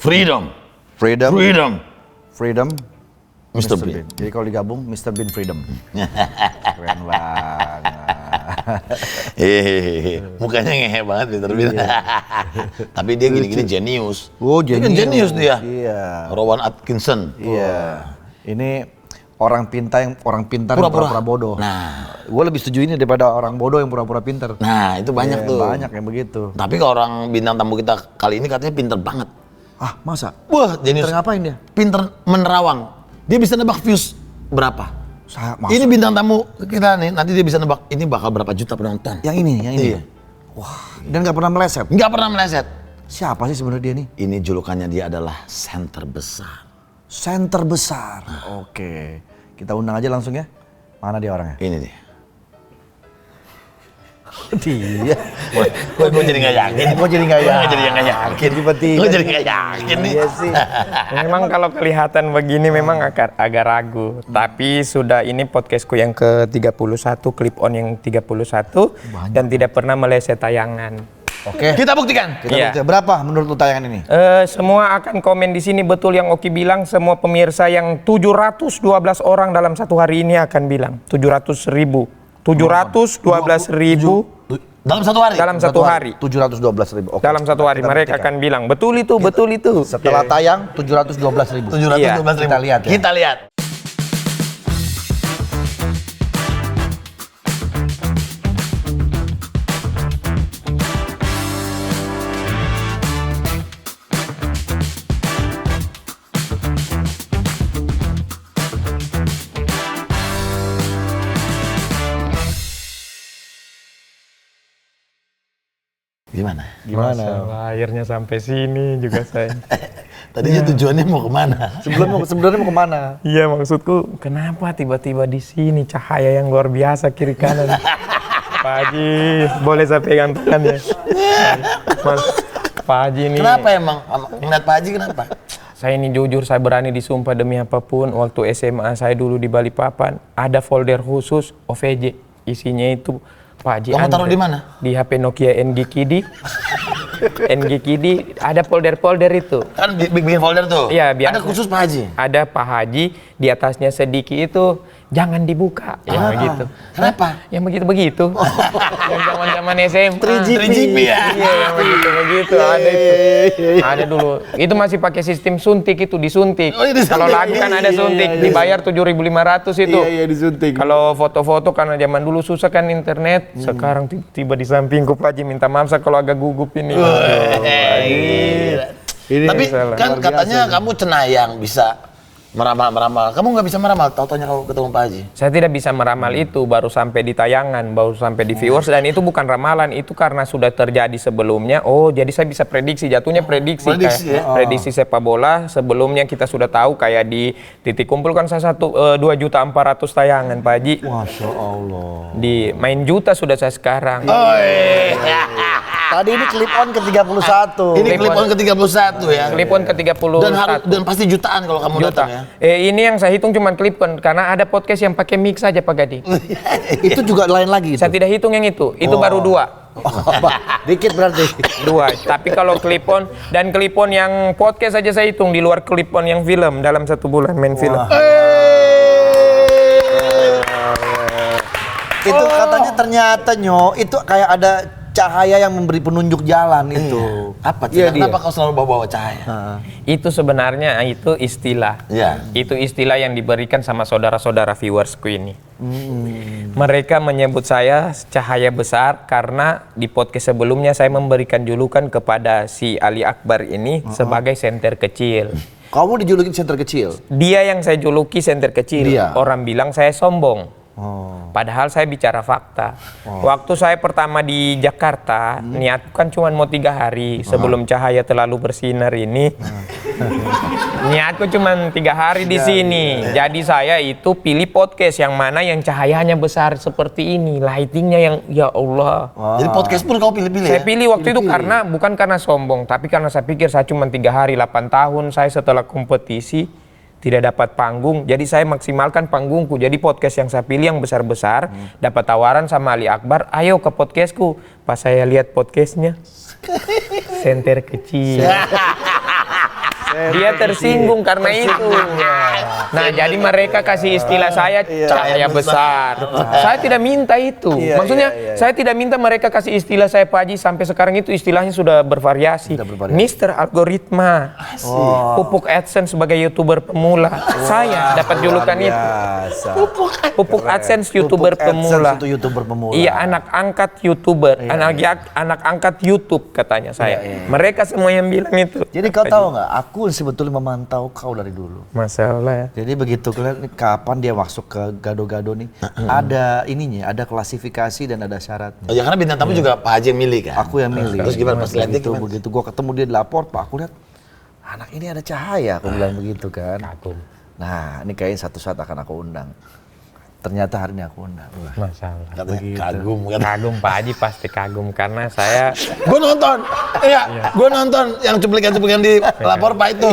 Freedom. Freedom. Freedom. Freedom. Mr. Bean. Jadi kalau digabung Mr. Bean Freedom. Keren banget. Hehehe. Mukanya ngehe banget Mr. Bean. Tapi dia gini-gini jenius. Oh, Dia kan jenius dia. Iya. Rowan Atkinson. Iya. Ini orang pintar yang pura-pura bodoh. Nah, gue lebih setuju ini daripada orang bodoh yang pura-pura pintar. nah itu banyak tuh. Banyak yang begitu. Tapi kalau orang bintang tamu kita kali ini katanya pinter banget. Ah, masa? Wah, jenius. Pintar ngapain dia? Pinter menerawang. Dia bisa nebak views berapa. Masa? Ini bintang tamu kita nih, nanti dia bisa nebak ini bakal berapa juta penonton. Yang ini. Iya. Wah, dan nggak pernah meleset. Nggak pernah meleset. Siapa sih sebenarnya dia nih? Ini julukannya dia adalah center besar. Center besar. Oke. Kita undang aja langsung ya. Mana dia orangnya? Ini dia. Dia. Gue jadi nggak yakin. Gue jadi nggak yakin. Tiba-tiba. Gue jadi nggak yakin nih. Iya sih. Memang kalau kelihatan begini memang agak ragu. Tapi sudah ini podcastku yang ke-31, clip on yang 31. Dan tidak pernah meleset tayangan. Oke. Kita buktikan. Iya. Berapa menurut lu tayangan ini? Semua akan komen di sini, betul yang Oki bilang. Semua pemirsa yang 712 orang dalam satu hari ini akan bilang 700.000. 712.000 Dalam satu hari? dalam satu hari. 712.000. Oke. Dalam satu hari Kita mereka buktikan. akan bilang betul itu, betul itu. Setelah tayang 712.000. 712.000. Kita lihat ya. Kita lihat. Gimana? Masalah akhirnya sampai sini juga saya. Tadinya tujuannya mau kemana? Sebenarnya mau kemana? Iya, maksudku kenapa tiba-tiba di sini cahaya yang luar biasa kiri kanan. Pak Haji, boleh saya pegang tangan ya? Mas, Pak Haji ini. Kenapa emang? Ngeliat Pak Haji kenapa? Saya ini jujur, saya berani disumpah demi apapun. Waktu SMA saya dulu di Balikpapan, ada folder khusus OVJ. Isinya itu Pak Haji. Kamu taruh di mana? Di HP Nokia NG Kidi. NG Kidi ada folder-folder itu. Kan bikin folder tuh. Iya, biasa. Ada khusus Pak Haji. Ada Pak Haji, di atasnya sedikit itu jangan dibuka. Ya begitu. Kenapa? Yang begitu-begitu. Yang zaman-zaman SMA. 3GP ya? Iya, yang begitu ada itu. Ada dulu. Itu masih pakai sistem suntik itu, disuntik. Oh, iya, disuntik. Kalau lagu kan ada suntik, dibayar 7.500 itu. Iya, disuntik. Kalau foto-foto karena zaman dulu susah kan internet. Sekarang tiba di sampingku Pak Haji, minta maaf saya kalau agak gugup ini. Gila. Tapi kan katanya kamu cenayang bisa meramal-meramal. Kamu nggak bisa meramal, tau-taunya kalau ketemu Pak Haji. Saya tidak bisa meramal itu, baru sampai di tayangan, baru sampai di viewers, dan itu bukan ramalan, itu karena sudah terjadi sebelumnya. Oh, jadi saya bisa prediksi, jatuhnya prediksi kayak prediksi sepak bola. Sebelumnya kita sudah tahu kayak di Titik Kumpul kan saya 2.400.000 tayangan Pak Haji. Masya Allah. Di main juta sudah saya sekarang. Tadi ini clip on ke-31. Ini clip on ke-31 ya. Clip on ke-31. Dan pasti jutaan kalau kamu datang ya. Ini yang saya hitung cuma clip on, karena ada podcast yang pakai mic saja Pak Gadi. Itu juga lain lagi. Saya tidak hitung yang itu baru 2. Dikit berarti. 2. Tapi kalau clip on dan clip on yang podcast saja saya hitung, di luar clip on yang film dalam 1 bulan main film. Itu katanya ternyata itu kayak ada cahaya yang memberi penunjuk jalan itu. Apa? Iya, Kenapa kau selalu bawa cahaya? Itu sebenarnya itu istilah. Iya. Itu istilah yang diberikan sama saudara-saudara viewersku ini. Mereka menyebut saya cahaya besar karena di podcast sebelumnya saya memberikan julukan kepada si Ali Akbar ini sebagai senter kecil. Kamu dijulukin center kecil. Dia yang saya juluki senter kecil. Dia. Orang bilang saya sombong. Padahal saya bicara fakta. Waktu saya pertama di Jakarta, niatku kan cuma mau 3 hari sebelum cahaya terlalu bersinar ini. Niatku cuma 3 hari di sini. Jadi saya itu pilih podcast yang mana yang cahayanya besar seperti ini, lightingnya yang ya Allah. Jadi podcast pun kau pilih-pilih Saya ya? pilih waktu itu karena bukan karena sombong, tapi karena saya pikir saya cuma 3 hari, 8 tahun saya setelah kompetisi tidak dapat panggung, jadi saya maksimalkan panggungku. Jadi podcast yang saya pilih yang besar-besar, dapat tawaran sama Ali Akbar, ayo ke podcastku. Pas saya lihat podcastnya, senter kecil. Dia tersinggung karena itu. Nah, jadi mereka kasih istilah saya cahaya besar. Saya tidak minta itu. Maksudnya saya tidak minta mereka kasih istilah saya Pak Haji. Sampai sekarang itu istilahnya sudah bervariasi. Mister Algoritma. Pupuk AdSense sebagai YouTuber pemula. Saya dapat julukan itu. Pupuk AdSense YouTuber pemula. Iya, anak angkat YouTuber. Anak angkat YouTube katanya saya. Mereka semua yang bilang itu. Jadi kau tahu nggak? Aku sebetulnya memantau kau dari dulu. Masalah ya. Jadi begitu kelihatan kapan dia masuk ke gado-gado nih, ada ininya, ada klasifikasi dan ada syaratnya. Oh ya, karena bintang tamu juga Pak Haji yang milih kan? Aku yang milih. Terus gimana pas lihat itu begitu gua ketemu dia lapor, Pak, aku lihat anak ini ada cahaya, aku bilang begitu kan. Kagum. Nah, ini kayaknya satu saat akan aku undang. Ternyata hari ini aku undang. Masalah. Katanya kagum kan? Kagum Pak Haji pasti kagum karena saya Gue nonton, gue nonton yang cuplikan-cuplikan di lapor Pak itu.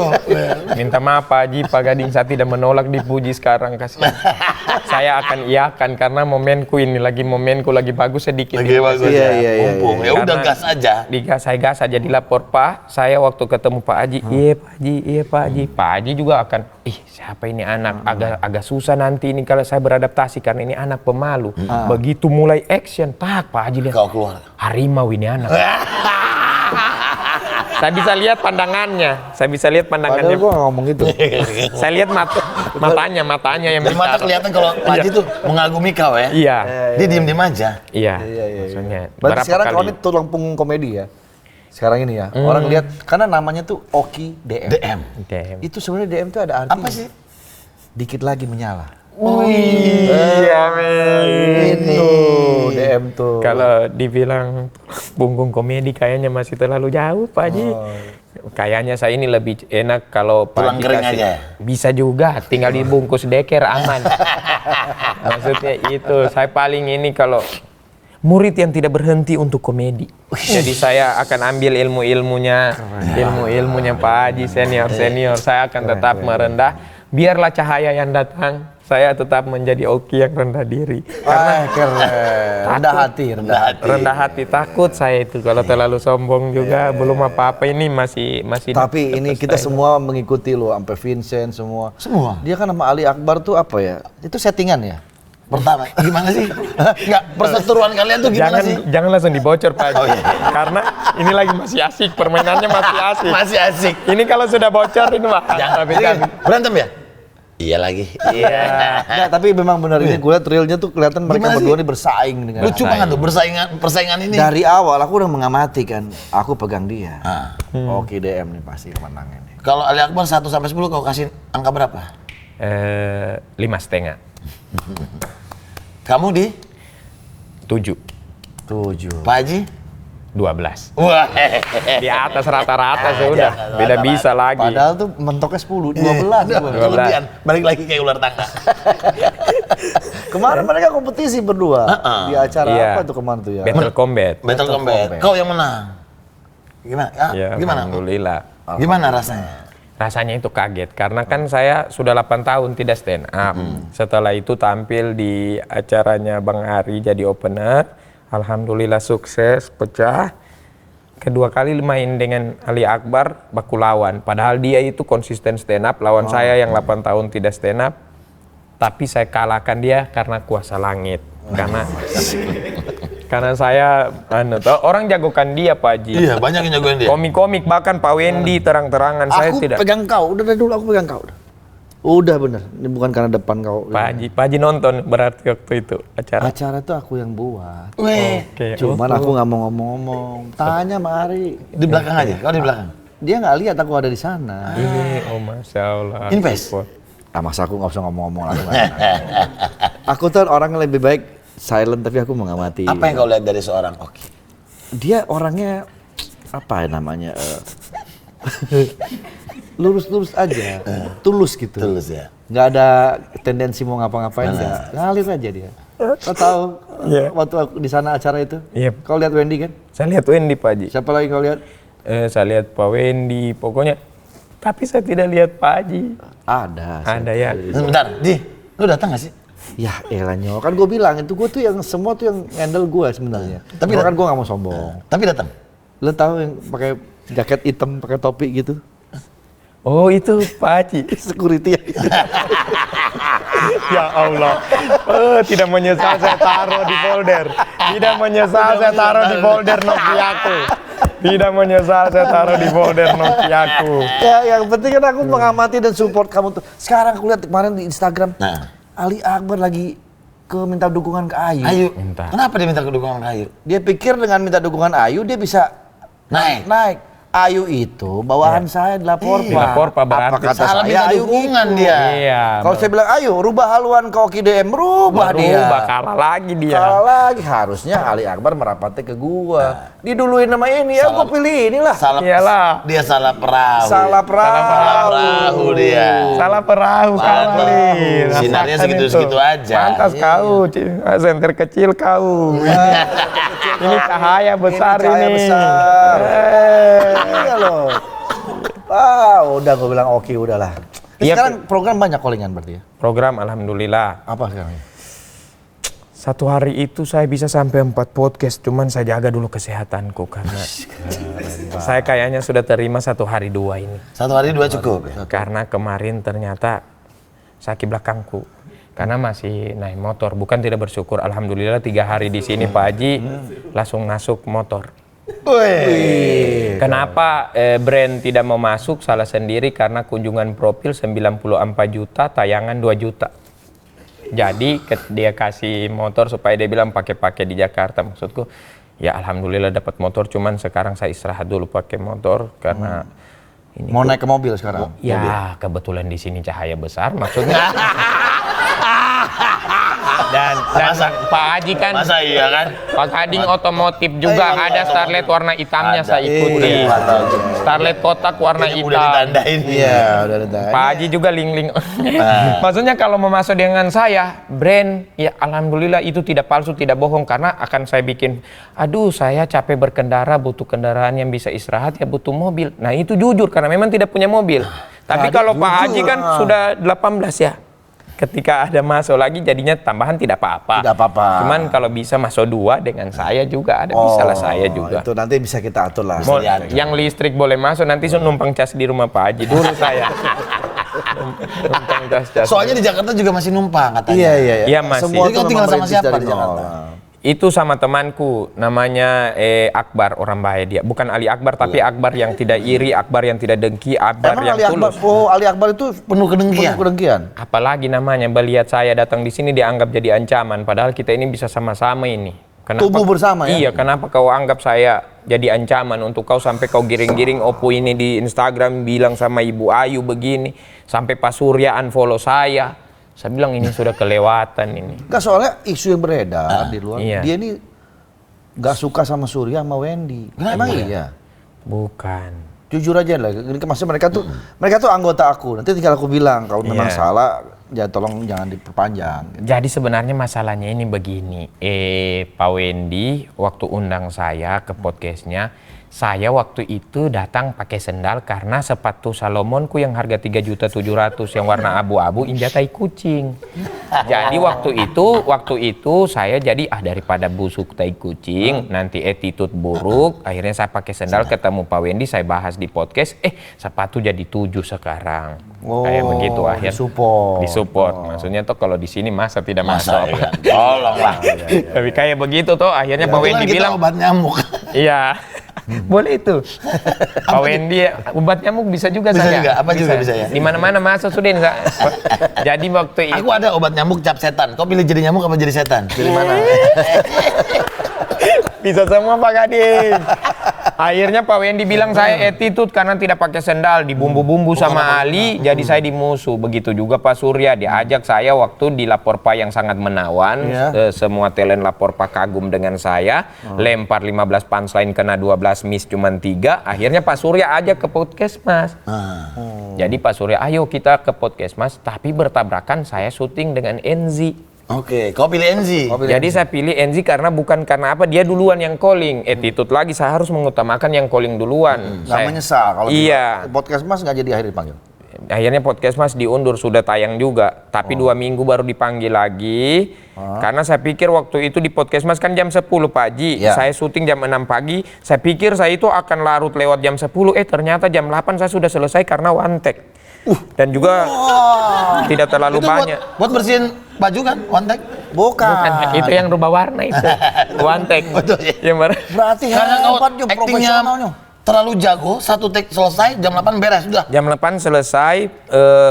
minta maaf Pak Haji, Pak Gading saya tidak menolak dipuji sekarang kasih. Saya akan iakan karena momenku lagi bagus sedikit. Lagi bagus ya, mumpung. Ya udah Karena gas aja. Saya gas aja di lapor Pak. Saya waktu ketemu Pak Haji, iya Pak Haji. Pak Haji juga akan, siapa ini anak? Agak susah nanti ini kalau saya beradaptasi karena ini anak pemalu. Begitu mulai action, Pak Haji lihat. Kau keluar. Harimau ini anak. Saya bisa lihat pandangannya. Padahal gua nggak ngomong gitu. Saya lihat matanya yang Di mata kelihatan kalau Pak Haji tuh mengagumi kau ya. Iya. Dia diem-diem aja. Iya. Maksudnya. Berarti sekarang kali? kau ini tulang punggung komedi ya? Sekarang ini ya, orang lihat karena namanya tuh Oki DM. Damn. Itu sebenarnya DM tuh ada artinya. Apa sih? Dikit lagi menyala. Iya men. Itu DM tuh. Kalau dibilang punggung komedi kayaknya masih terlalu jauh Pak Haji. Kayaknya saya ini lebih enak kalau Pak Tulang Haji kering kasih. aja. Bisa juga, tinggal dibungkus deker aman. Maksudnya itu, saya paling ini kalau murid yang tidak berhenti untuk komedi. Jadi saya akan ambil ilmunya Pak Haji senior. Saya akan tetap merendah. Biarlah cahaya yang datang. Saya tetap menjadi Oki yang rendah diri. Karena rendah hati takut saya itu kalau terlalu sombong juga belum apa-apa ini masih. Tapi ini kita semua mengikuti loh, sampai Vincent semua. Dia kan sama Ali Akbar tuh apa ya? Itu settingan ya? Pertama, gimana sih? Enggak, perseteruan kalian tuh gimana sih? Jangan langsung dibocor Pak Haji. Karena ini lagi masih asik, permainannya masih asik. Masih asik. Ini kalau sudah bocor ini mah. Berantem ya? Iya lagi. Nggak, tapi memang benar ini gue lihat realnya tuh kelihatan mereka berdua ini bersaing dengan. Lucu banget tuh persaingan ini. Dari awal aku udah mengamati kan, aku pegang dia. Oke DM nih pasti menang ini. Kalau Ali Akbar 1 sampai 10 kau kasih angka berapa? 5,5. Kamu di 7. Pak Haji? 12. Wah, Di atas rata-rata sudah. Beda bisa lagi. Padahal tuh mentoknya 10, 12. kelebihan. Balik lagi kayak ular tangga. Kemarin mereka kompetisi berdua di acara apa tuh kemarin tuh ya? Battle Combat. Battle Combat. Kau yang menang. Gimana? Ya, Gimana? Alhamdulillah. Gimana rasanya? Rasanya itu kaget karena kan saya sudah 8 tahun tidak stand up. Setelah itu tampil di acaranya Bang Ari jadi opener. Alhamdulillah sukses, pecah. Kedua kali main dengan Ali Akbar, baku lawan. Padahal dia itu konsisten stand up, lawan saya yang 8 tahun tidak stand up. Tapi saya kalahkan dia karena kuasa langit. Karena saya, orang jagokan dia Pak Haji. Iya, banyak yang jagoin dia. Komik-komik bahkan Pak Wendy terang-terangan saya tidak. Aku pegang kau, udah dari dulu aku pegang kau. Udah bener, ini bukan karena depan kau. Pak Haji nonton berarti waktu itu acara. Acara tuh aku yang buat. Oke. Cuman aku nggak mau ngomong-ngomong. Tanya Mari. Di belakang aja, kau di belakang. Dia nggak lihat aku ada di sana. Ini, Masya Allah. Invest. Masa aku nggak usah ngomong-ngomong lah. Aku tuh orang yang lebih baik silent tapi aku mengamati. Apa yang kau lihat dari seorang Oki? Dia orangnya apa ya namanya? Lurus-lurus aja, tulus gitu. Tulus ya. Nggak ada tendensi mau ngapa-ngapain, ngalir aja dia. Kau tahu waktu aku di sana acara itu? Iya. Kau lihat Wendy kan? Saya lihat Wendy Pak Haji. Siapa lagi kau lihat? Saya lihat Pak Wendy, pokoknya. Tapi saya tidak lihat Pak Haji. Ada ya. Bentar, Ji, lu datang gak sih? Ya elah Nyo, kan gue bilang itu gue tuh yang semua tuh yang handle gue sebenarnya. Tapi kan gue nggak mau sombong. Tapi datang. Lo tahu yang pakai jaket hitam, pakai topi gitu? Oh itu Pak Haji. Security. Ya Allah, tidak menyesal saya taruh di folder. Tidak menyesal saya taruh di folder Nokiaku. Tidak menyesal saya taruh di folder Nokiaku. Ya, yang penting kan aku mengamati dan support kamu tuh. Sekarang aku lihat kemarin di Instagram, Ali Akbar lagi minta dukungan ke Ayu. Ayu. Minta. Kenapa dia minta dukungan ke Ayu? Dia pikir dengan minta dukungan Ayu dia bisa naik. Ayu itu bawahan saya dilapor Pak. Dilapor Pak, berarti Apa kata salah saya minta Ayu dukungan gitu. dia. Iya. Kalau saya bilang Ayu rubah haluan ke Oki DM, rubah dia. Kalah lagi dia. Kalah lagi, harusnya Ali Akbar merapatnya ke gua. Diduluin nama ini, ya gua pilih inilah. Iyalah. Dia salah perahu. Salah perahu dia. Salah perahu kali. Sinarnya Rasakan segitu-segitu itu. aja. Pantas kau, senter kecil kau. Ini cahaya besar ini. Cahaya besar. Iya loh. Udah gua bilang oke udahlah. Iya, Sekarang program banyak callingan berarti ya? Program alhamdulillah. Apa sekarang? Satu hari itu saya bisa sampai 4 podcast, cuman saya jaga dulu kesehatanku karena saya kayaknya sudah terima 1 hari 2 ini. 1 hari 2 cukup. Karena kemarin ternyata sakit belakangku. Karena masih naik motor, bukan tidak bersyukur. Alhamdulillah 3 hari di sini Pak Haji langsung masuk motor. Kenapa brand tidak mau masuk? Salah sendiri karena kunjungan profil 94 juta, tayangan 2 juta. Jadi dia kasih motor supaya dia bilang pakai di Jakarta. Maksudku, ya alhamdulillah dapat motor. Cuman sekarang saya istirahat dulu pakai motor karena ini Mau naik ke mobil sekarang? ya kebetulan di sini cahaya besar. Maksudnya. Dan Pak Haji kan, Masa iya kan? Pak Kading otomotif juga ada Starlet warna hitamnya saya ikuti. Starlet kotak warna Ini udah hitam. ditandain. Iya, udah ada. Pak Haji juga ling-ling. Maksudnya kalau mau masuk dengan saya, brand, ya alhamdulillah itu tidak palsu, tidak bohong. Karena akan saya bikin, aduh saya capek berkendara, butuh kendaraan yang bisa istirahat, ya butuh mobil. Nah itu jujur, karena memang tidak punya mobil. Tapi kalau Pak Haji kan sudah 18 ya. Ketika ada masuk lagi jadinya tambahan tidak apa-apa. Tidak apa-apa. Cuman kalau bisa masuk 2 dengan saya juga ada, bisalah saya juga. Itu nanti bisa kita atur lah. Yang listrik boleh masuk, nanti numpang cas di rumah Pak Haji dulu saya. Numpang cas. Soalnya di Jakarta juga masih numpang katanya. Iya. Iya, masih. Semua Jadi kau tuh tinggal memang sama merintis siapa dari di Jakarta? nol. Itu sama temanku, namanya Akbar, orang baik dia. Bukan Ali Akbar, tapi Akbar yang tidak iri, Akbar yang tidak dengki, Akbar Emang yang Ali Akbar, tulus. Ali Akbar itu Penuh kedengkian. Apalagi namanya, melihat saya datang di sini dianggap jadi ancaman. Padahal kita ini bisa sama-sama ini. Tumbuh bersama ya? Iya, kenapa kau anggap saya jadi ancaman untuk kau sampai kau giring-giring Oppo ini di Instagram bilang sama Ibu Ayu begini. Sampai Pak Surya unfollow saya. Saya bilang ini sudah kelewatan ini. Enggak, soalnya isu yang beredar di luar, iya. dia ini gak suka sama Surya sama Wendy. Emang iya? Bukan. Jujur aja lah, maksudnya mereka tuh anggota aku. Nanti tinggal aku bilang kalau memang Iya. salah, ya tolong jangan diperpanjang. Jadi sebenarnya masalahnya ini begini, Pak Wendy waktu undang saya ke podcastnya, saya waktu itu datang pakai sendal karena sepatu Salomonku yang harga 3.700.000 yang warna abu-abu injak tai kucing. Jadi waktu itu saya jadi daripada busuk tai kucing, nanti attitude buruk, akhirnya saya pakai sendal ketemu Pak Wendy, saya bahas di podcast, sepatu jadi 7 sekarang. Kayak begitu akhirnya. Disupport. Maksudnya tuh kalau di sini masa tidak masuk. Iya. Tolonglah. Tapi kayak begitu tuh akhirnya Pak Wendy Kita bilang, obat nyamuk. iya. Boleh itu. Pak Wendy obat nyamuk bisa juga Bisa saya. juga, apa juga bisa ya? Di mana-mana masuk sudah. Jadi waktu itu Aku ada obat nyamuk cap setan. Kau pilih jadi nyamuk apa jadi setan? Pilih mana? bisa semua Pak Kading. Akhirnya Pak Wendy bilang saya attitude karena tidak pakai sendal, dibumbu-bumbu sama Ali, jadi saya dimusuh. Begitu juga Pak Surya, diajak saya waktu di lapor Pak yang sangat menawan, semua talent lapor Pak kagum dengan saya, lempar 15 punchline kena 12 miss cuman 3, akhirnya Pak Surya ajak ke podcast Mas. Jadi Pak Surya, ayo kita ke podcast Mas, tapi bertabrakan saya syuting dengan Enzi. Oke, kau pilih Enzi. Jadi saya pilih Enzi karena bukan karena apa, dia duluan yang calling. Attitude lagi, saya harus mengutamakan yang calling duluan. Nggak menyesal kalau iya. podcast Mas nggak jadi akhir dipanggil. akhirnya podcast Mas diundur, sudah tayang juga. Tapi 2 minggu baru dipanggil lagi. Karena saya pikir waktu itu di podcast Mas kan jam 10 Pak Haji. Ya. Saya syuting jam 6 pagi. Saya pikir saya itu akan larut lewat jam 10. Ternyata jam 8 saya sudah selesai karena one take. Dan juga tidak terlalu Itu banyak. buat bersihin baju kan, one take? Bukan. Itu yang rubah warna itu. One take. Betul, ya. Yang mana? Berarti Karena kau hebat juga actingnya profesionalnya. terlalu jago, 1 take selesai, jam 8 beres, sudah. Jam 8 selesai,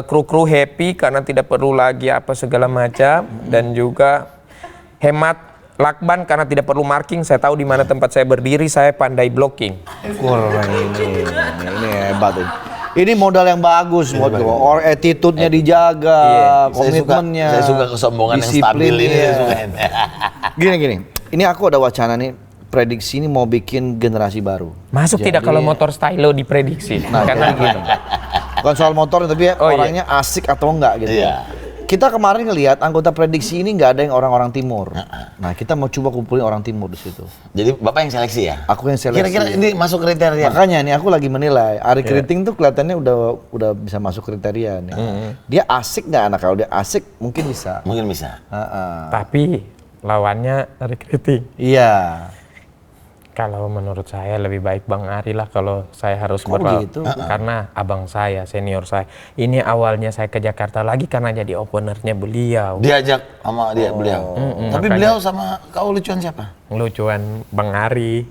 kru-kru happy karena tidak perlu lagi apa segala macam, dan juga hemat lakban karena tidak perlu marking. Saya tahu di mana tempat saya berdiri, saya pandai blocking. Wah, ini hebat ini. Ini modal yang bagus buat gue. Or attitude-nya dijaga, komitmennya. Saya suka kesombongan yang stabil ini. Saya suka ini. Gini. Ini aku ada wacana nih, prediksi ini mau bikin generasi baru. Masuk tidak kalau motor stylo diprediksi? Nah, karena gini. Bukan soal motor tapi orangnya asik atau enggak gitu. Iya. Kita kemarin ngelihat anggota prediksi ini nggak ada yang orang-orang timur. Nah, kita mau coba kumpulin orang timur di situ. Jadi Bapak yang seleksi ya? Aku yang seleksi. Kira-kira ini masuk kriteria? Makanya nih aku lagi menilai. Ari Kriting tuh kelihatannya udah bisa masuk kriteria nih. Dia asik nggak anak? Kalau dia asik mungkin bisa. Mungkin bisa. Tapi lawannya dari kritik. Iya. Kalau menurut saya lebih baik Bang Ari lah kalau saya harus gitu? Karena abang saya, senior saya. Ini awalnya saya ke Jakarta lagi karena jadi openernya beliau. Diajak sama beliau. Tapi makanya. beliau sama kau lucuan siapa? Lucuan Bang Ari.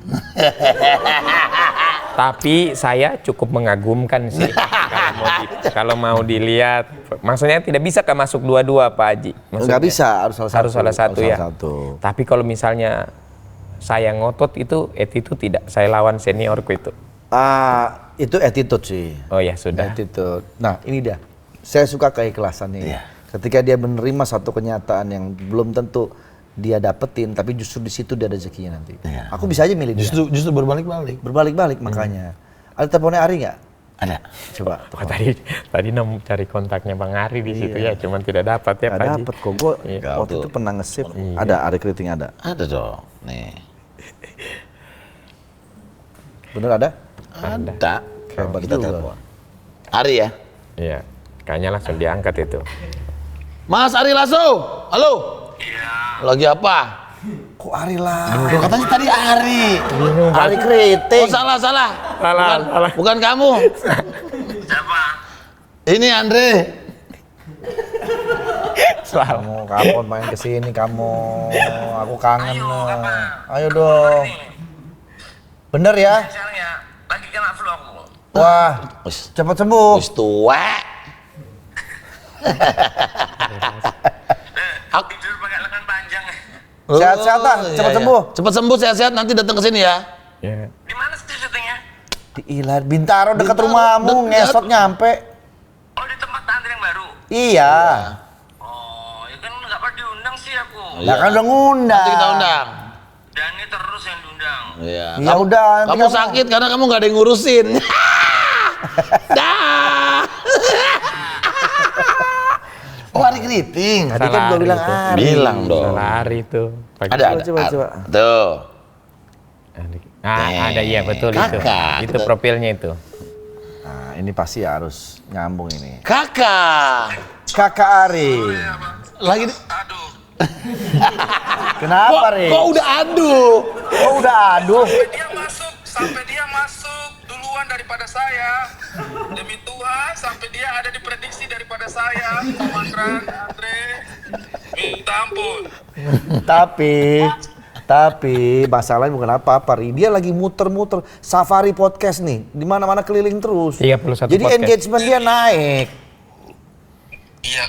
Tapi saya cukup mengagumkan sih. Kalau mau dilihat, maksudnya tidak bisa masuk dua-dua Pak Haji. Nggak bisa, harus salah satu. Ya. Tapi kalau misalnya saya ngotot itu attitude tidak, saya lawan seniorku itu. Itu attitude sih. Oh ya sudah. Attitude. Nah ini dia, saya suka keikhlasannya. Iya. Ketika dia menerima satu kenyataan yang belum tentu dia dapetin, tapi justru di situ dia ada rezekinya nanti. Iya. Aku bisa aja milih dia. Justru berbalik-balik. Berbalik-balik makanya. Ada teleponnya Ari nggak? Ada. Coba. Oh, tadi nemu cari kontaknya Bang Ari di situ ya, cuman tidak dapat ya Pak Nggak Haji. dapet kok, gue Iya. waktu itu pernah nge-save. Ada, Ari Kriting ada. Ada dong. Nih. Bener ada? Ada. Hebat Kita juga. telepon. Ari ya? Iya, kayaknya langsung diangkat itu. Mas Ari Lasso. Halo. Iya. Lagi apa? Kok Ari lah? Loh, katanya tadi Ari. Ari Kriting. Oh salah. Salah. Bukan kamu. Siapa? Ini Andre. Kamu main kesini kamu. Aku kangen. Ayo dong. Bener ya? Lagi kena flu aku. Wah, cepat sembuh. Wis tua. Tidur pakai lengan panjang. Sehat-sehat ah, cepat sembuh. Cepat sembuh, sehat-sehat, nanti datang ke sini ya. Ya. Di mana sih syutingnya? Di Ilar, Bintaro dekat Bintaro, rumahmu, dekat. ngesot nyampe. Oh, di tempat Andre yang baru. Iya. Oh, ya kan nggak pernah diundang sih aku. Lah kan udah ngundang. Nanti kita undang. Dani terus yang diundang. Iya. Ya udah, nanti Kamu sakit karena kamu nggak ada yang ngurusin. Dah. Oh, Ari Kriting. Tadi kan gua bilang itu. Ari. Bilang dong. Salah Ari itu. Ada. Coba. Tuh. Ada iya betul Kakak. itu. Itu profilnya itu. Nah, ini pasti harus nyambung ini. Kakak. Kakak Ari. Lagi Aduh, Kenapa, Ri? kok udah aduh. Kok udah aduh? sampai dia masuk duluan daripada saya. Demi Tuhan, sampai dia ada di prediksi daripada saya. Mas Andre, minta ampun. Tapi masalahnya bukan apa-apa, Ri. Dia lagi muter-muter Safari Podcast nih, di mana-mana keliling terus. 31 Jadi podcast. engagement dia naik. Iya,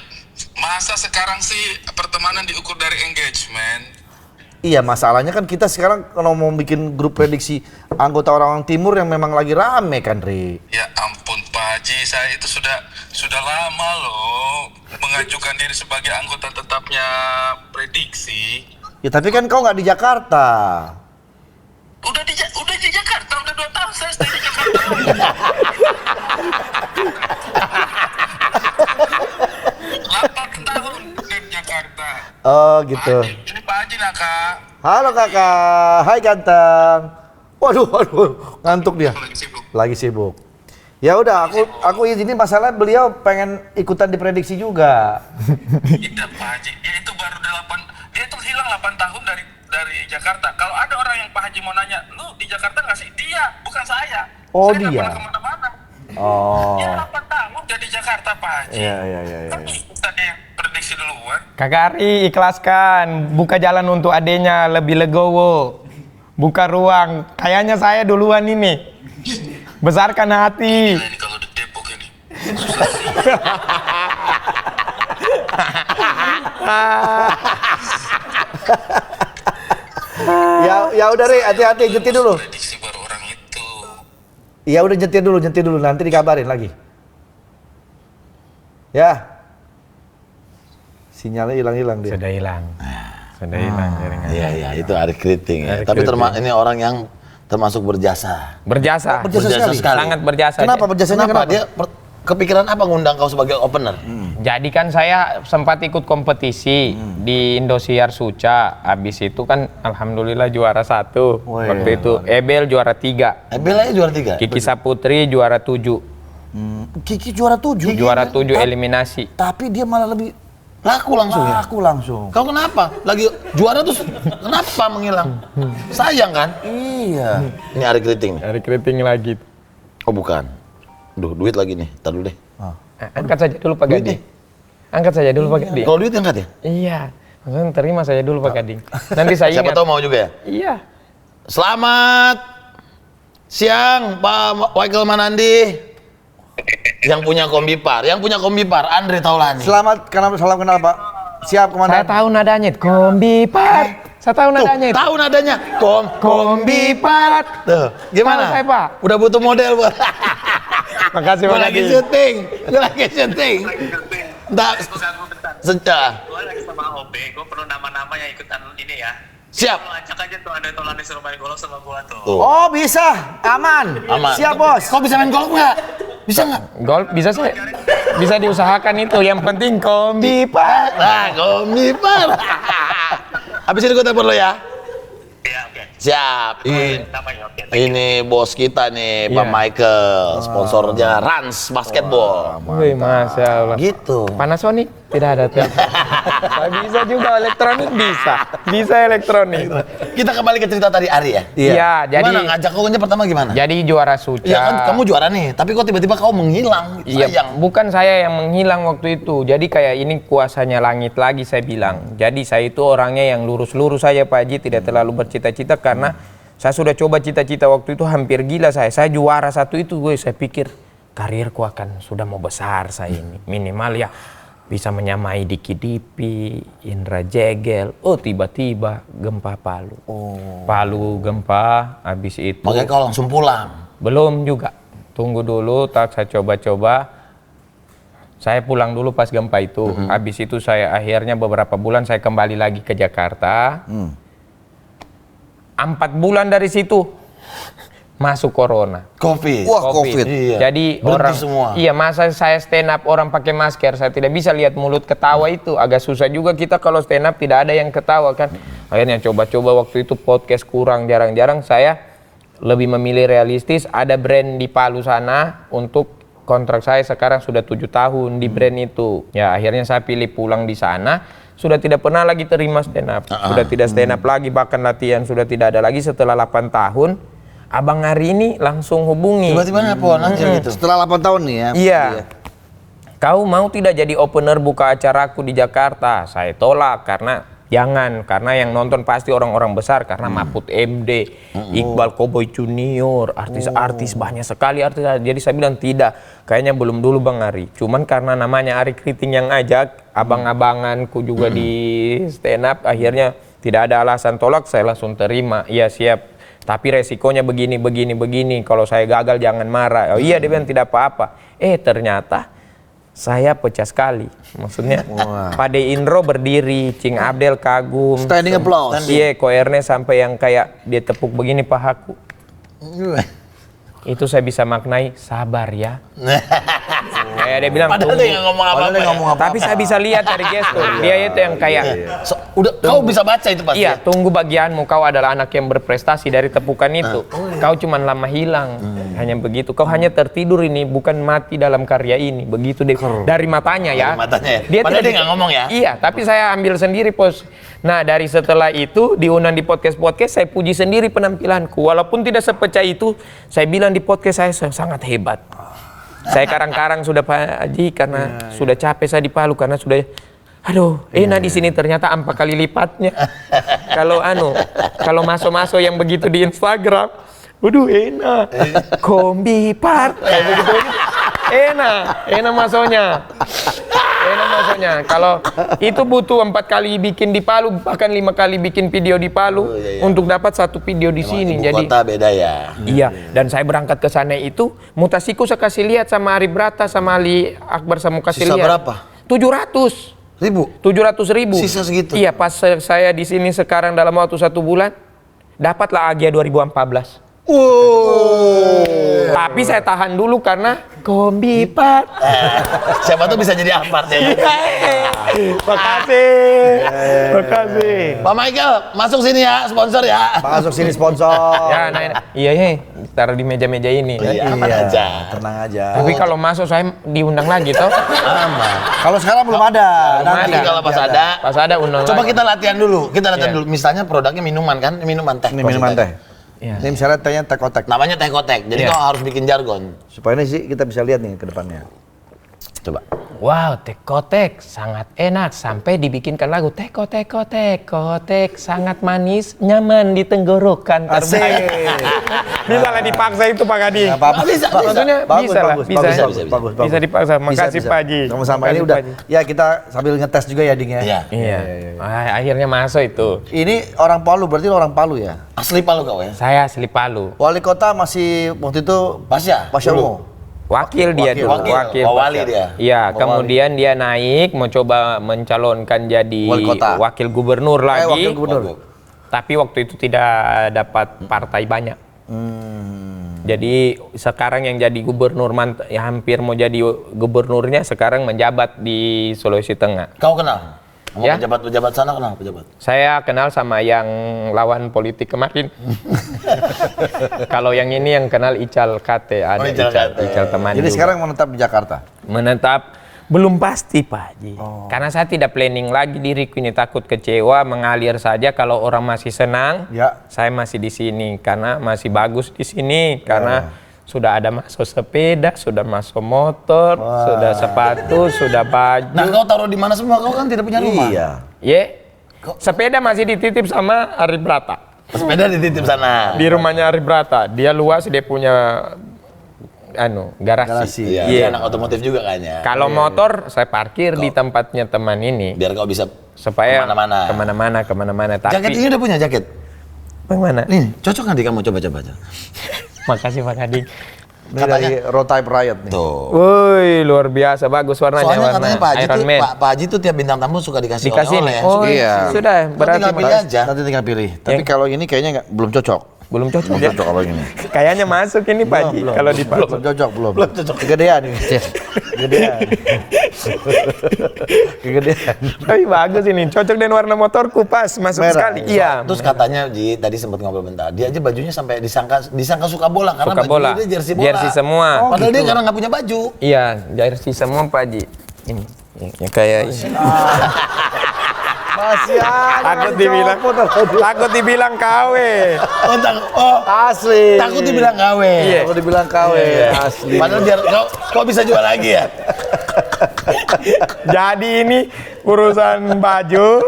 masa sekarang sih pertemanan diukur dari engagement? Iya, masalahnya kan kita sekarang kalau mau bikin grup prediksi anggota orang-orang timur yang memang lagi rame kan, Ri. Ya ampun Pak Haji, saya itu sudah lama loh mengajukan diri sebagai anggota tetapnya prediksi. Ya tapi kan kau nggak di Jakarta. Udah di Jakarta, udah 2 tahun saya stay di Jakarta. 8 tahun di Jakarta. Oh gitu. Ini Pak Haji lah Kak. Halo kakak, hai ganteng. Waduh, ngantuk dia. Lagi sibuk. Lagi sibuk. Ya udah, aku izinin masalah beliau pengen ikutan diprediksi juga. Tidak Pak Haji, dia itu baru dia itu hilang 8 tahun dari Jakarta. Kalau ada orang yang Pak Haji mau nanya, lu di Jakarta nggak sih? Dia, bukan saya. Oh, saya dia. nggak pernah kemana-mana. Oh. Dia 8 tahun jadi Jakarta Pak Haji. Iya. Kan kita dia prediksi duluan. Kakak Ari, ikhlaskan. Buka jalan untuk adenya lebih legowo. Buka ruang. Kayaknya saya duluan ini. Besarkan hati. Nah, ini kalau di Depok ini. Ya udah Ri, hati-hati, nyetir dulu. Prediksi baru orang itu. Ya udah nyetir dulu, nanti dikabarin lagi. Ya. Sinyalnya hilang dia. Sudah hilang. Sudah hilang jaringan. Iya, itu Ari Kriting ya. Ari Tapi Kriting. ini orang yang termasuk berjasa. Berjasa. Berjasa sekali. Sangat berjasa. Kenapa berjasanya Kenapa? kenapa? Dia kepikiran apa ngundang kau sebagai opener? Jadi kan saya sempat ikut kompetisi di Indosiar Suca. Habis itu kan alhamdulillah juara 1. Wih, Waktu itu Ebel juara 3. Ebel aja juara 3. Kiki Saputri juara 7. Kiki juara 7. Juara 7 eliminasi. Tapi dia malah lebih Laku langsung ya. laku langsung. Kau kenapa? Lagi juara terus kenapa menghilang? Sayang kan? Iya. Ini Ari Kriting nih. Dari keriting lagi. Oh bukan. Duh, duit lagi nih. Tar dulu deh. Angkat saja dulu Pak Duit Gading. nih. Angkat saja dulu Pak Gading. Kalau duit angkat ya? Iya. Maksudnya terima saja dulu Pak Gading. Nanti saya Siapa ingat. tahu mau juga ya? Iya. Selamat siang Pak Wakil Manandi. Yang punya Kombipar, Andre Taulani. Salam kenal Pak. Siap Saya komandan. tahu nadanya. Kombipar. Saya tahu nadanya itu. Tahu nadanya? Kombipar. Tuh, gimana? Tahu saya, Pak. Udah butuh model, Bu. Makasih Gue Pak lagi Gading. syuting. Entar sencah. Gue lagi sama OB, gue perlu nama-nama yang ikutan ini ya. Siap. Lo acak aja tuh Andre Taulani suruh main golf sama gue tuh. Tuh. Oh bisa, aman. Aman. Siap bos. Kau bisa main golf nggak? Bisa nggak? Golf bisa saya. Bisa diusahakan itu. Yang penting Kombipar. Nah, Kombipar. Habis ini gue telepon lo ya. Iya, oke. Siap. Namanya oke. Ini bos kita nih, Pak Iya. Michael, sponsornya Rans Basketball. Wih, Masya Allah. Gitu. Panasonic tidak ada tuh. Saya bisa juga elektronik bisa. Bisa elektronik. Kita kembali ke cerita tadi Ari ya. Iya, jadi Gimana ngajak kau pertama gimana? jadi juara Suca. Iya kan kamu juara nih, tapi kok tiba-tiba kau menghilang? Iya, Sayang. bukan saya yang menghilang waktu itu. Jadi kayak ini kuasanya langit lagi saya bilang. Jadi saya itu orangnya yang lurus-lurus saja Pak Haji, tidak terlalu bercita-cita karena saya sudah coba cita-cita waktu itu hampir gila saya. Saya juara 1 itu saya pikir karirku akan sudah mau besar saya ini. Minimal ya bisa menyamai Diki Dipi, Indra Jegel. Oh tiba-tiba gempa Palu. Palu gempa, habis itu. Makanya kau langsung pulang. Belum juga. Tunggu dulu, saya coba-coba. Saya pulang dulu pas gempa itu. Habis itu saya akhirnya beberapa bulan saya kembali lagi ke Jakarta. 4 bulan dari situ masuk corona. Covid. Wah, Covid. Iya. Jadi Berhenti orang semua. iya masa saya stand up orang pakai masker, saya tidak bisa lihat mulut ketawa itu. Agak susah juga kita kalau stand up tidak ada yang ketawa kan. Akhirnya coba-coba waktu itu podcast kurang, jarang-jarang saya lebih memilih realistis. Ada brand di Palu sana untuk kontrak saya sekarang sudah 7 tahun di brand itu. Ya akhirnya saya pilih pulang di sana. Sudah tidak pernah lagi terima stand up. Sudah tidak stand up lagi, bahkan latihan sudah tidak ada lagi setelah 8 tahun. Abang Ari ini langsung hubungi. Tiba-tiba nelpon aja gitu. Setelah 8 tahun nih ya. Iya. Kau mau tidak jadi opener buka acaraku di Jakarta? Saya tolak karena jangan, karena yang nonton pasti orang-orang besar karena Mahfud MD, Iqbal Koboy Junior, artis-artis banyak sekali artis. Jadi saya bilang tidak, kayaknya belum dulu Bang Ari. Cuman karena namanya Ari Kriting yang ajak, abang-abanganku juga di stand up, akhirnya tidak ada alasan tolak, saya langsung terima. Iya siap. Tapi resikonya begini. Kalau saya gagal jangan marah. Oh iya dia bilang tidak apa-apa. Ternyata saya pecah sekali. Maksudnya Pade Indro berdiri, Cing Abdel kagum. Standing applause. Iya, Ko Ernest sampai yang kayak dia tepuk begini pahaku. Itu saya bisa maknai sabar ya. Kayak dia bilang Padahal dia nggak ngomong apa-apa. Padahal dia ngomong apa-apa. tapi saya bisa lihat dari gestur. Dia itu yang kayak Udah, kau bisa baca itu pasti. Iya, tunggu bagianmu. Kau adalah anak yang berprestasi dari tepukan itu. Kau cuma lama hilang. Hanya begitu. Kau hanya tertidur ini, bukan mati dalam karya ini. Begitu deh. Dari matanya ya. Dari matanya ya. Dia Padahal tidak dia nggak ngomong ya. Iya, tapi saya ambil sendiri pos. Nah, dari setelah itu diundang di podcast-podcast, saya puji sendiri penampilanku. Walaupun tidak sepecah itu, saya bilang di podcast saya sangat hebat. Saya karang-karang sudah Pak Haji karena sudah capek saya di Palu karena sudah enak di sini ternyata 4 kali lipatnya. Kalau masuk-masuk yang begitu di Instagram, waduh enak. Kombi part kayak begitu. Enak masuknya. Kalau itu butuh 4 kali bikin di Palu, bahkan 5 kali bikin video di Palu untuk dapat 1 video di sini. Ibu Jadi kota beda ya. iya, dan saya berangkat ke sana itu mutasiku saya kasih lihat sama Arif Brata sama Ali Akbar sama kasih Sisa lihat. berapa? 700.000. Sisa segitu? Iya, pas saya di sini sekarang dalam waktu 1 bulan dapatlah Agia 2014. Tapi saya tahan dulu karena kombi part. Siapa tuh bisa jadi apart ya? Makasih. Pak Michael, masuk sini ya, sponsor ya. Masuk sini sponsor. Ya, iya, taruh di meja-meja ini. Iya, aman aja. Tenang aja. Tapi kalau masuk saya diundang lagi toh. Aman. Kalau sekarang belum ada. Nanti kalau pas ada. Pas ada undang Coba lagi. kita latihan dulu. Iya. Misalnya produknya minuman kan, minuman teh. Ini minuman teh. Iya. Ini misalnya tehnya teh kotek. Namanya teh kotek. Jadi Iya. kau harus bikin jargon. Supaya ini sih kita bisa lihat nih ke depannya. Coba. Wow, teh kotek sangat enak sampai dibikinkan lagu teh kotek sangat manis, nyaman di tenggorokan. Asik. Bisa lah dipaksa itu Pak Gadi. Nggak apa-apa. Bisa. Maksudnya Bagus, bisa lah, bagus, bisa. bagus. Bisa dipaksa. Makasih Bisa. Pak Haji. Sama-sama ini Makasih, udah. Pak Haji. Ya kita sambil ngetes juga ya Ding ya. Iya. Iya. Akhirnya masuk itu. Ini orang Palu, berarti lo orang Palu ya? Asli Palu kau ya? Saya asli Palu. Wali kota masih waktu itu Pasya. Pasya Dulu. Ungu. Wakil dia dulu. Wakil. Wali dia. Iya, Wali. kemudian dia naik mau coba mencalonkan jadi Wali kota. wakil gubernur lagi. Wakil gubernur. Tapi waktu itu tidak dapat partai banyak. Jadi sekarang yang jadi gubernur ya hampir mau jadi gubernurnya sekarang menjabat di Sulawesi Tengah. Kau kenal? Sama Ya. pejabat-pejabat sana kenal pejabat? Saya kenal sama yang lawan politik kemarin. Kalau yang ini yang kenal Ical Kate, ada Ical teman. Jadi juga. sekarang menetap di Jakarta. Menetap belum pasti Pak Haji. Karena saya tidak planning lagi diriku ini, takut kecewa, mengalir saja. Kalau orang masih senang, Ya. saya masih di sini karena masih bagus di sini karena sudah ada masuk sepeda, sudah masuk motor, sudah sepatu, sudah baju. Nah, kau taruh di mana semua? Kau kan tidak punya rumah. Iya. Sepeda masih dititip sama Arif Brata. Sepeda dititip sana. Di rumahnya Arif Brata. Dia luas, dia punya garasi. Iya, dia anak otomotif juga kayaknya. Kalau motor saya parkir di tempatnya teman ini Biar kau bisa supaya kemana-mana. kemana-mana. Tapi Jaket ini udah punya jaket? bagaimana? Nih, cocok nanti kamu coba-coba aja. Makasih Pak Kading. Ini dari Road Type Riot nih. Tuh. Woi, luar biasa, bagus warnanya. Soalnya warna katanya Pak Haji Iron tuh, Man. Pak Haji tuh tiap bintang tamu suka dikasih Dikasih oleh-oleh. nih. Oh Iya. sudah, berarti tinggal pilih aja. Nanti tinggal pilih. Tapi kalau ini kayaknya belum cocok. belum cocok Belum ya. cocok kalau ini. Kayaknya masuk ini Pak Haji kalau dipaksa. Belum cocok, belum. Kegedean ini. Kegedean. Kegedean. Tapi bagus ini, cocok dengan warna motorku pas masuk Merah, sekali. Iya. Terus katanya Ji, tadi sempat ngobrol bentar. Dia aja bajunya sampai disangka suka bola karena Suka baju bola. dia jersey bola. Jersey semua. Padahal dia karena nggak punya baju. Iya, jersey semua Pak Haji. Ini yang kayak ini. Masih ada. Takut dibilang KW. Asli. Takut dibilang gawe. Iya. Kalau dibilang KW, asli. Padahal biar kau bisa jual lagi ya. Jadi ini urusan baju.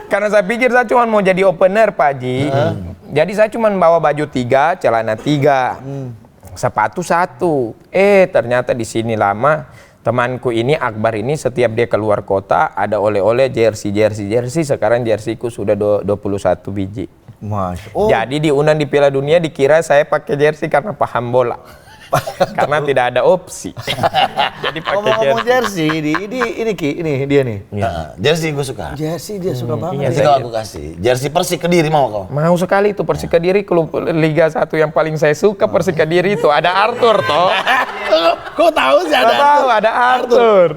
Karena saya pikir saya cuma mau jadi opener Pak Haji. Jadi saya cuma bawa baju 3, celana 3, sepatu 1. Ternyata di sini lama. Temanku ini Akbar ini setiap dia keluar kota ada oleh-oleh jersey. Sekarang jerseyku sudah 21 biji. Mas. Jadi diundang di Piala Dunia dikira saya pakai jersey karena paham bola. Karena tidak ada opsi. Jadi pakai Ngomong-ngomong jersey. jersey, ini Ki, ini dia nih. Jersey gue suka. Jersey dia suka banget. iya. Jersey kau aku kasih. Jersey Persik Kediri mau kau? Mau sekali itu Persik Kediri, klub Liga 1 yang paling saya suka Persik Kediri itu. Ada Arthur toh. Kau tahu sih Nggak tahu ada Arthur.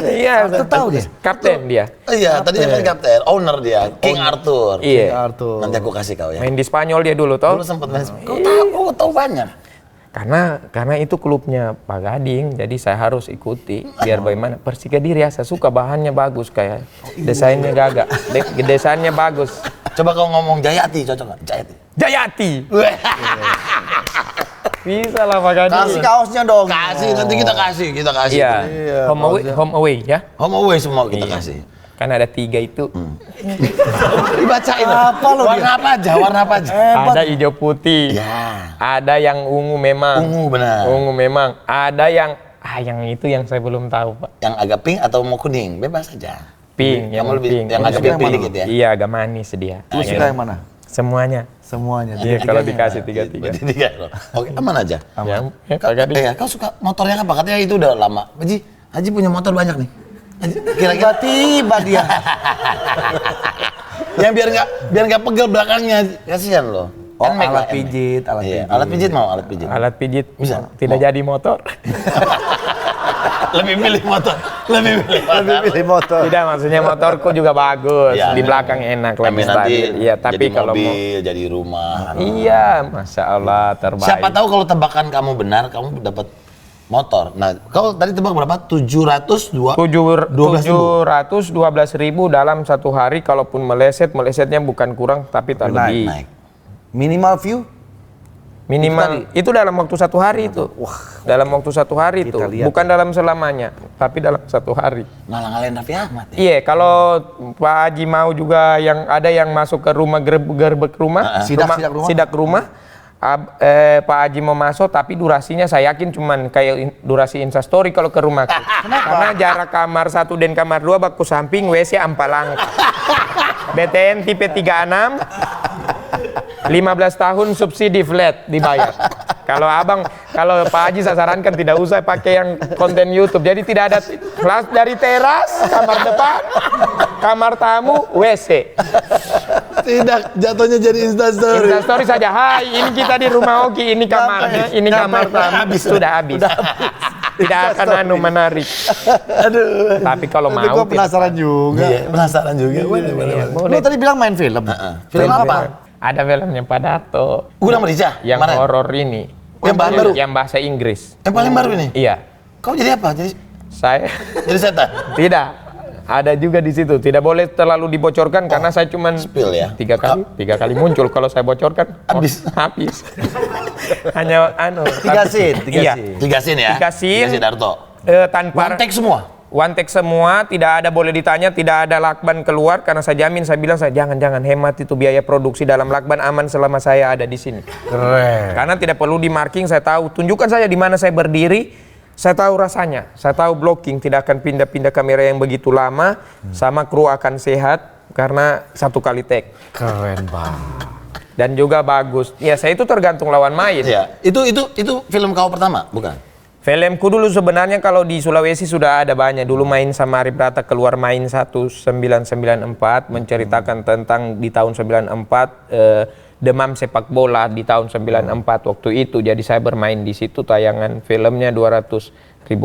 Iya, Arthur tahu dia? Kapten dia. Iya, tadinya kan kapten, owner dia, King Arthur. Iya. Arthur. Nanti aku kasih kau ya. Main di Spanyol dia dulu toh. Dulu sempat main. Kau tahu banyak. Karena itu klubnya Pak Gading, jadi saya harus ikuti biar bagaimana. Persik Kediri ya, saya suka bahannya bagus kayak desainnya gagah, desainnya bagus. Coba kau ngomong Jayati, cocok nggak? Jayati. Jayati. Bisa lah Pak Gading. Kasih kaosnya dong. Kasih, nanti kita kasih. Iya. Home away ya. Home away semua kita kasih. Kan ada 3 itu. Dibacain. Apa lo Warna apa aja? Warna apa aja? Ada hijau putih. Ya. Ada yang ungu memang. Ungu benar. Ungu memang. Ada yang yang itu yang saya belum tahu Pak. Yang agak pink atau mau kuning? Bebas aja. Pink, yang Kamu lebih pink. yang agak pink dikit ya. Iya, agak manis dia. Lu suka yang mana? Semuanya. Semuanya. Iya, kalau dikasih 3-3. Berarti 3 loh. Oke, aman aja. Yang Pak Gading. Kau suka motornya apa? Katanya itu udah lama. Haji punya motor banyak nih. Kira-kira Tiba-tiba dia. yang biar nggak pegel belakangnya, kasihan loh. Oh, Nmax lah, alat pijit, alat Iya, pijit. alat pijit mau alat pijit. Alat pijit Bisa? tidak Mau. jadi motor. Lebih milih motor. Lebih Pilih motor. Tidak, maksudnya motorku juga bagus. Iya, di belakang enak, lebih nanti stabil. Iya, tapi jadi kalau mau mobil, jadi rumah. iya, Masya Allah terbaik. Siapa tahu kalau tebakan kamu benar, kamu dapat motor. Nah, kau tadi tebak berapa? 712 712.000 dalam satu hari, kalaupun melesetnya bukan kurang tapi tak lebih. naik. Minimal view? Minimal itu dalam waktu satu hari itu. Dalam waktu satu hari itu, Kita lihat. bukan dalam selamanya, tapi dalam satu hari. Ngalang-ngalain Raffi Ahmad ya. Iya, kalau Pak Haji mau juga yang ada yang masuk ke rumah gerbek rumah, sidak rumah. Pak Haji mau masuk, tapi durasinya saya yakin cuman kayak durasi Instastory kalau ke rumahku. Karena jarak kamar 1 dan kamar 2 baku samping, WC ampalang. BTN tipe 36, 15 tahun subsidi flat dibayar. Kalau Pak Haji saya sarankan tidak usah pakai yang konten YouTube. Jadi tidak ada kelas dari teras, kamar depan, kamar tamu, WC. Tidak, jatuhnya jadi Instastory. Instastory saja. Hai, ini kita di rumah Oki, ini kamarnya, ini kamar tamu. Sudah habis. Tidak akan menarik. Aduh. Tapi kalau Tapi mau gue penasaran juga. Iya, penasaran juga. Lu tadi bilang main film. Film apa? ada filmnya Pak Dato Udah Merica? yang horor ini. Yang bahan baru? Yang bahasa Inggris. Yang paling baru ini? Iya. Kau jadi apa? Jadi Saya setan? tidak. Ada juga di situ. Tidak boleh terlalu dibocorkan karena saya cuman Spill ya? tiga kali muncul. Kalau saya bocorkan habis. Hanya Tiga scene. Iya. 3 scene ya? 3 scene. 3 scene Darto. Tanpa One take semua? One take semua, tidak ada boleh ditanya, tidak ada lakban keluar karena saya jamin, saya bilang jangan hemat itu biaya produksi dalam lakban aman selama saya ada di sini. Keren. Karena tidak perlu di marking, saya tahu, tunjukkan saja di mana saya berdiri, saya tahu rasanya, saya tahu blocking, tidak akan pindah-pindah kamera yang begitu lama, sama kru akan sehat karena 1 kali take. Keren banget. Dan juga bagus. Ya saya itu tergantung lawan main. Iya. Itu film kau pertama, bukan? Filmku dulu sebenarnya kalau di Sulawesi sudah ada banyak. Dulu main sama Arif Rata, keluar main 1994 menceritakan tentang di tahun 94 demam sepak bola di tahun 94 waktu itu. Jadi saya bermain di situ, tayangan filmnya 200.000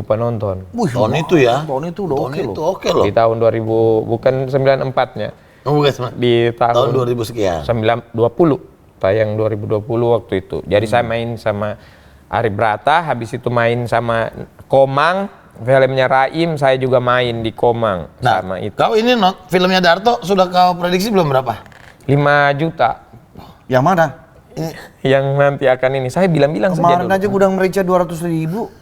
penonton. Tahun itu ya? Tahun itu udah oke loh. Oke loh. Di tahun 2000 bukan 94-nya. Oh, bukan. Di tahun 2000 sekian. 20 tayang 2020 waktu itu. Jadi saya main sama Arif Brata, habis itu main sama Komang, filmnya Raim, saya juga main di Komang sama itu. Kau ini filmnya Darto sudah kau prediksi belum berapa? 5 juta. Yang mana? Yang nanti akan ini, saya bilang-bilang saja Kemarin dulu. aja Gudang Merica 200.000.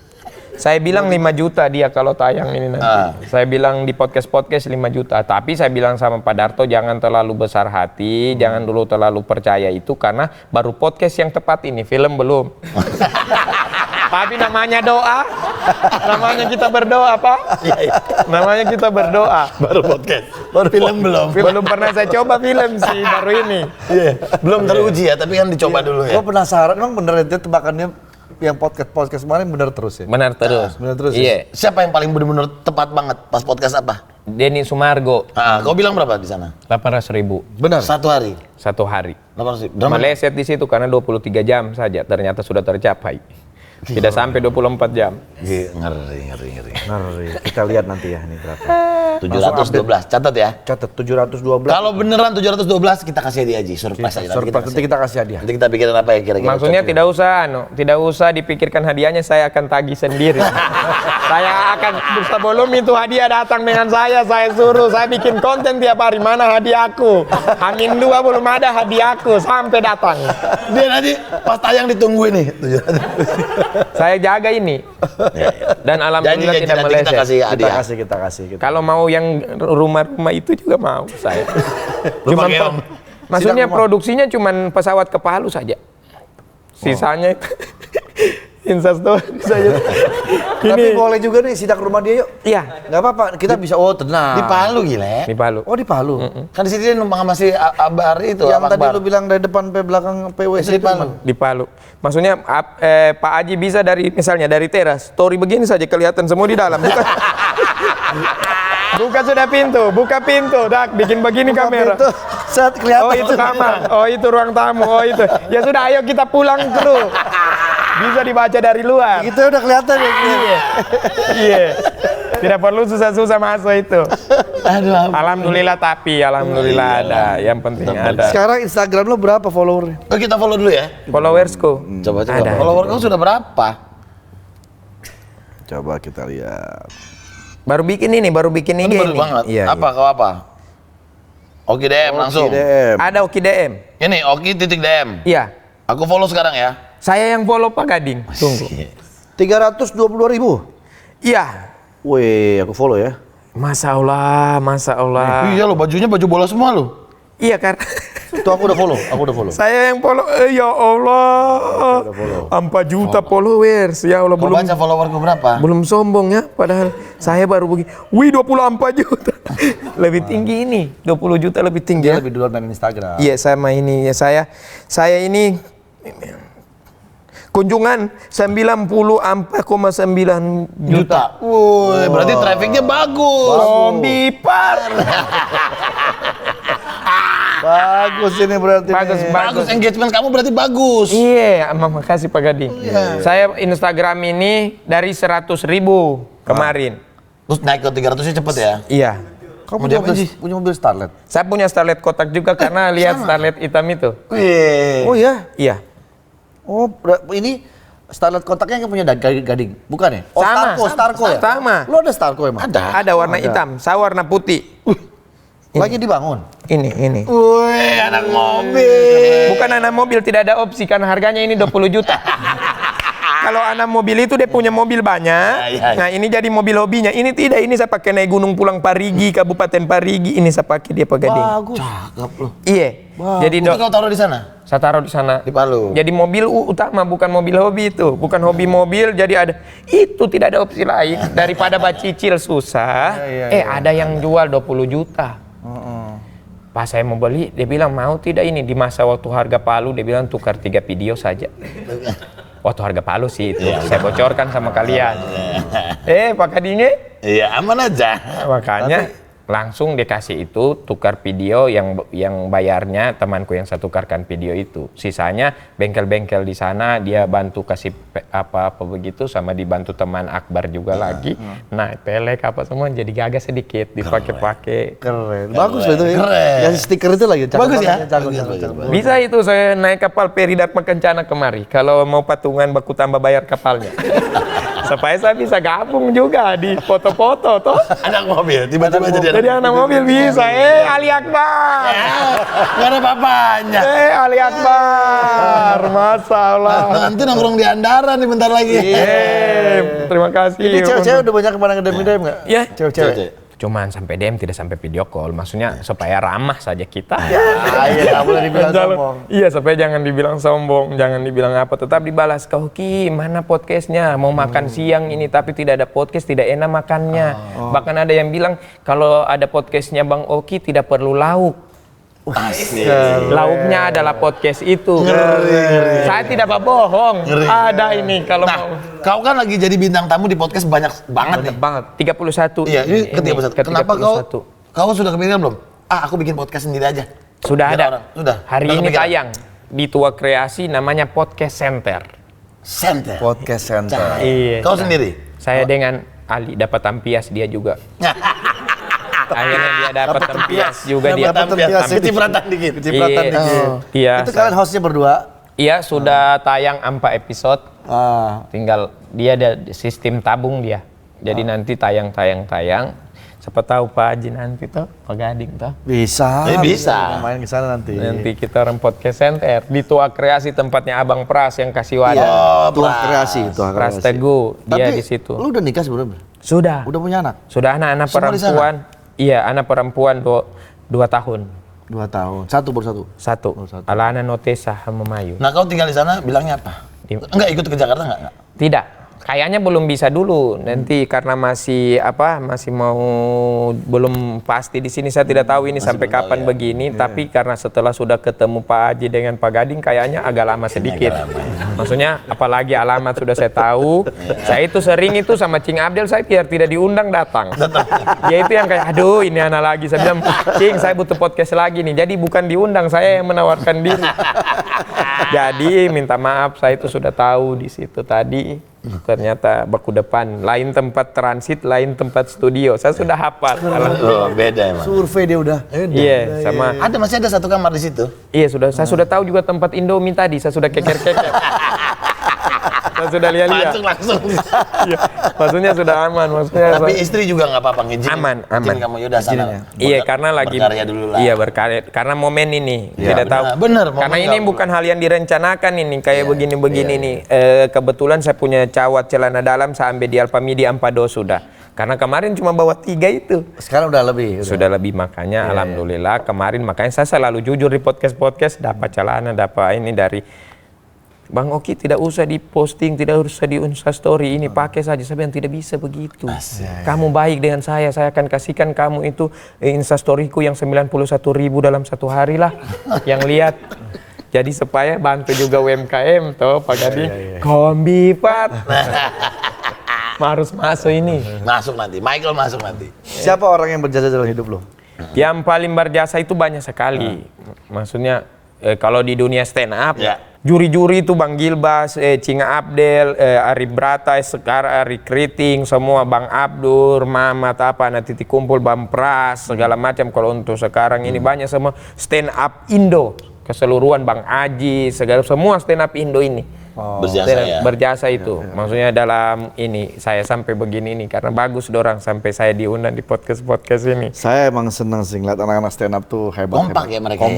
Saya bilang 5 juta dia kalau tayang ini nanti. Saya bilang di podcast 5 juta. Tapi saya bilang sama Pak Darto jangan terlalu besar hati, jangan dulu terlalu percaya itu karena baru podcast yang tepat ini, film belum. Tapi namanya doa, namanya kita berdoa Pak. Namanya kita berdoa. Baru podcast. Baru film belum. Belum pernah saya coba film sih baru ini. Belum teruji ya, tapi kan dicoba dulu ya. Gue penasaran, emang bener itu tebakannya yang podcast kemarin benar terus ya? Benar terus. Benar terus. Iya. Siapa yang paling benar-benar tepat banget pas podcast apa? Denny Sumargo. Kau bilang berapa di sana? 800.000 Benar. Satu hari. 1 hari. 800. Berapa? Meleset di situ karena 23 jam saja ternyata sudah tercapai. Tidak sampai 24 jam. Ngeri. Ngeri. Kita lihat nanti ya ini berapa. 712. Catat ya. Catat 712. Kalau beneran 712 kita kasih hadiah aja, surprise aja. Nanti kita kasih hadiah. Nanti kita pikirin apa yang kira-kira. Maksudnya cocok. tidak usah dipikirkan hadiahnya, saya akan tagih sendiri. Saya akan sebelum itu hadiah datang dengan saya suruh, saya bikin konten tiap hari, mana hadiahku. Amin 2 belum ada hadiahku sampai datang. Dia nanti pas tayang ditungguin nih. Saya jaga ini. Dan alhamdulillah Janji, tidak nanti meleset. kita kasih hadiah. Kita kasih. Kalau mau yang rumah-rumah itu juga mau saya. Rumah keong. Maksudnya Sidang rumah. produksinya cuman pesawat ke Palu saja. Sisanya itu Instastory saja. Tapi boleh juga nih sidak rumah dia yuk. Iya, Nggak apa-apa, kita bisa tenang. Di Palu gila. di Palu. Oh di Palu. Kan di sini dia numpang sama si Abar itu. Yang Abang tadi Akbar. lu bilang dari depan sampai belakang PWC Di itu Palu. gimana? Di Palu. Maksudnya Pak Haji bisa misalnya dari teras, story begini saja kelihatan semua di dalam. Buka sudah pintu, buka pintu, dak bikin begini kamera. Itu saat kelihatan. Oh itu kamar, oh itu ruang tamu, oh itu. Ya sudah, ayo kita pulang kru. Bisa dibaca dari luar. Itu udah kelihatan ya. Iya. Tidak perlu susah-susah masuk itu. Aduh. Alhamdulillah ada. Yang penting ada. Sekarang Instagram lo berapa followernya? Oh, kita follow dulu ya. Followersku. Coba. Ada. Follower kamu sudah berapa? Coba kita lihat. Baru bikin IG Baru ini. banget. Iya. Apa kau apa? Oki DM langsung. DM. Ada Oki DM. Ini Oki titik DM. Iya. Aku follow sekarang ya. Saya yang follow Pak Gading. Tunggu. 322.000. Iya. Wih, aku follow ya. Masya Allah. Iya lo, bajunya baju bola semua lo. Iya karena Itu aku udah follow. saya yang follow. Ya Allah. 4 juta followers. Ya Allah, Kau baca followerku berapa? belum sombong ya. Padahal saya baru begini. Wih 24 juta. Lebih tinggi ini. 20 juta lebih tinggi ya. Lebih duluan main Instagram. Iya sama ini ya saya ini kunjungan 90,9 juta. Woi, berarti trafficnya bagus. Bipar. Bagus ini berarti. Bagus, engagement kamu berarti bagus. Iya, makasih Pak Gading. Saya Instagram ini dari 100.000 kemarin. Terus naik ke 300-nya cepet ya? Iya. Kamu Mau diapain sih? punya mobil Starlet. Saya punya Starlet kotak juga karena lihat Starlet hitam itu. Wih. Oh iya. Iya. Oh, ini Starlet kotaknya yang punya Gading, bukan ya? Oh, Sama. Starco ya? Sama. Lo ada Starco emang? Ada warna hitam, saya warna putih. Lagi dibangun. Ini. Wih, anak mobil. Bukan anak mobil, tidak ada opsi karena harganya ini 20 juta. Kalau anak mobil itu dia punya mobil banyak. Ya. Nah, ini jadi mobil hobinya. Ini tidak, ini saya pakai naik gunung pulang Parigi, Kabupaten Parigi. Ini saya pakai dia Pak Gading. Bagus. Cakep loh. Iya. Jadi Itu kau taruh di sana? saya taruh di sana. Di Palu. Jadi mobil utama, bukan mobil hobi itu. Bukan hobi mobil, jadi ada. Itu tidak ada opsi lain. Daripada bacicil susah. Ada yang jual 20 juta. Pas saya mau beli, dia bilang mau tidak ini. Di masa waktu harga Palu, dia bilang tukar 3 video saja. Waktu harga Palu sih itu. Saya bocorkan sama kalian. Pak Gadingnya? Iya, aman aja. Makanya langsung dikasih itu, tukar video yang bayarnya temanku yang saya tukarkan video itu. Sisanya bengkel-bengkel di sana dia bantu kasih apa begitu, sama dibantu teman Akbar juga lagi. Nah, pelek apa semua jadi gagas sedikit dipakai-pakai. Keren. Bagus loh itu ya. Keren. Yang stiker itu lagi. Cakep Bagus ya? banget, cakep. Bisa itu saya naik kapal peri Dharma Kencana kemari. Kalau mau patungan baku tambah bayar kapalnya. Supaya saya bisa gabung juga di foto-foto toh. Anak mobil, tiba-tiba Jadi anak mobil bisa. Ali Akbar. Gak ada papanya. Ali Akbar. Masalah. Nanti nongkrong di Andara nih bentar lagi. Terima kasih. Ini cewek-cewek udah banyak kemana ngedem-ngedem nggak? Ya, Cewek-cewek. cuman sampai DM, tidak sampai video call. Maksudnya supaya ramah saja kita. Iya, nggak boleh dibilang sombong. Iya, supaya jangan dibilang sombong, jangan dibilang apa. Tetap dibalas, kau Ki, mana podcastnya? Mau makan siang ini, tapi tidak ada podcast, tidak enak makannya. Bahkan ada yang bilang, kalau ada podcastnya Bang Oki, tidak perlu lauk. Asik. Lauknya adalah podcast itu. Saya tidak bohong. Ada ini kalau Nah, mau. kau kan lagi jadi bintang tamu di podcast banyak banget nih. Banget. 31. Iya, ini ke-31. Kenapa ke-31. kau sudah kepikiran belum? Aku bikin podcast sendiri aja. Sudah Biar ada. orang- Sudah. Hari Udah ini kepikiran? tayang di Tua Kreasi namanya Podcast Center. Center. Podcast Center. Iya. Kau sendiri? Saya dengan Ali dapat tampias, dia juga. Akhirnya dia dapat tampias juga dia. Dapat tempias. Kecipratan dikit. Kecipratan Iya. dikit. Iya. Itu kalian hostnya berdua? Iya, sudah tayang 4 episode. Tinggal dia ada sistem tabung dia. Jadi nanti tayang. Siapa tahu Pak Haji nanti tuh, Pak Gading tuh. Bisa. Bisa. Main ke sana nanti. Nanti kita orang podcast center di Tua Kreasi tempatnya Abang Pras yang kasih wadah. Oh, Tuah kreasi, tuah Pras kreasi. Teguh, dia Tapi di situ. lu udah nikah sebelumnya? Sudah. Udah punya anak? Sudah anak-anak Semua di sana? perempuan. Iya, anak perempuan 2 tahun. 2 tahun. Satu baru satu. Satu. Oh, satu. Alana Notesa sama Mayu. Nah, kau tinggal di sana bilangnya apa? Enggak ikut ke Jakarta enggak? Tidak. Kayaknya belum bisa dulu. Nanti karena masih belum pasti di sini, saya tidak tahu ini sampai belum tahu, kapan ya. begini. Tapi karena setelah sudah ketemu Pak Haji dengan Pak Gading kayaknya agak lama sedikit. Maksudnya apalagi alamat sudah saya tahu. Saya itu sering itu sama Cing Abdel, saya tidak diundang datang. Dia itu yang kayak aduh ini anak lagi. Saya bilang Cing saya butuh podcast lagi nih. Jadi bukan diundang, saya yang menawarkan diri. Jadi minta maaf, saya itu sudah tahu di situ tadi. Ternyata baku depan, lain tempat transit, lain tempat studio. Saya sudah hafal. Oh, beda emang. Survei dia udah. Iya, sama. Masih ada satu kamar di situ. Iya sudah. Saya sudah tahu juga tempat Indomie tadi. Saya sudah keker-keker. Saya sudah lihat-lihat. Langsung. Iya. Maksudnya sudah aman. Maksudnya. Tapi istri juga nggak apa-apa ngizinin. Aman. Izin kamu yaudah sana. Iya, karena lagi berkarya dulu lah. Iya, berkarya. Karena momen ini tidak tahu. benar, momen Karena ini nggak- bukan hal yang direncanakan ini kayak begini-begini nih. Kebetulan saya punya cawat celana dalam sampai di Alpamidi Ampado sudah. Karena kemarin cuma bawa 3 itu. Sekarang udah lebih. Sudah lebih makanya alhamdulillah kemarin makanya saya selalu jujur di podcast dapat celana, dapat ini dari Bang Oki, tidak usah diposting, tidak usah di Instastory, ini pakai saja. Saya bilang tidak bisa begitu. Kamu baik dengan saya akan kasihkan kamu itu Instastoryku yang 91.000 dalam 1 hari lah yang lihat. Jadi supaya bantu juga UMKM toh Pak Gading. Kombi Pak. Harus masuk ini. Masuk nanti. Michael masuk nanti. Siapa orang yang berjasa dalam hidup lo? Yang paling berjasa itu banyak sekali. Maksudnya kalau di dunia stand up, juri-juri itu Bang Gilbas, Cinga Abdel, Arif Brata, sekarang Ari Kriting, semua Bang Abdur, Mamat apa, nanti kumpul Bang Pras, segala macam. Kalau untuk sekarang ini banyak semua stand up Indo, keseluruhan Bang Aji, semua stand up Indo ini. Berjasa itu. Maksudnya dalam ini saya sampai begini ini karena bagus dorang sampai saya diundang di podcast ini. Saya emang senang sih ngeliat anak-anak stand up tuh hebat. Kompak ya mereka.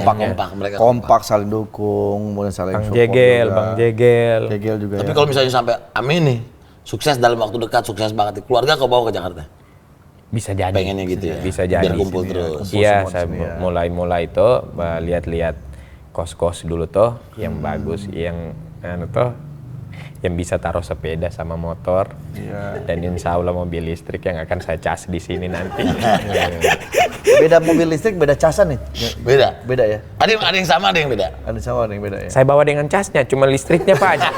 Mereka kompak, saling dukung, kemudian saling Bang support Jegel, juga. Bang Jegel. Jegel juga. Tapi kalau misalnya sampai amin nih, sukses dalam waktu dekat, sukses banget. Keluarga kau bawa ke Jakarta? Bisa jadi. Pengennya gitu ya? Bisa jadi. Biar kumpul terus. Iya, saya mulai tuh lihat-lihat kos-kos dulu tuh yang bagus, yang yang bisa taruh sepeda sama motor, dan insya Allah mobil listrik yang akan saya cas di sini nanti. Beda mobil listrik, beda casan nih. Beda ya. Ada yang sama, ada yang beda. Ada sama, ada yang beda ya. Saya bawa dengan casnya, cuma listriknya Pak aja.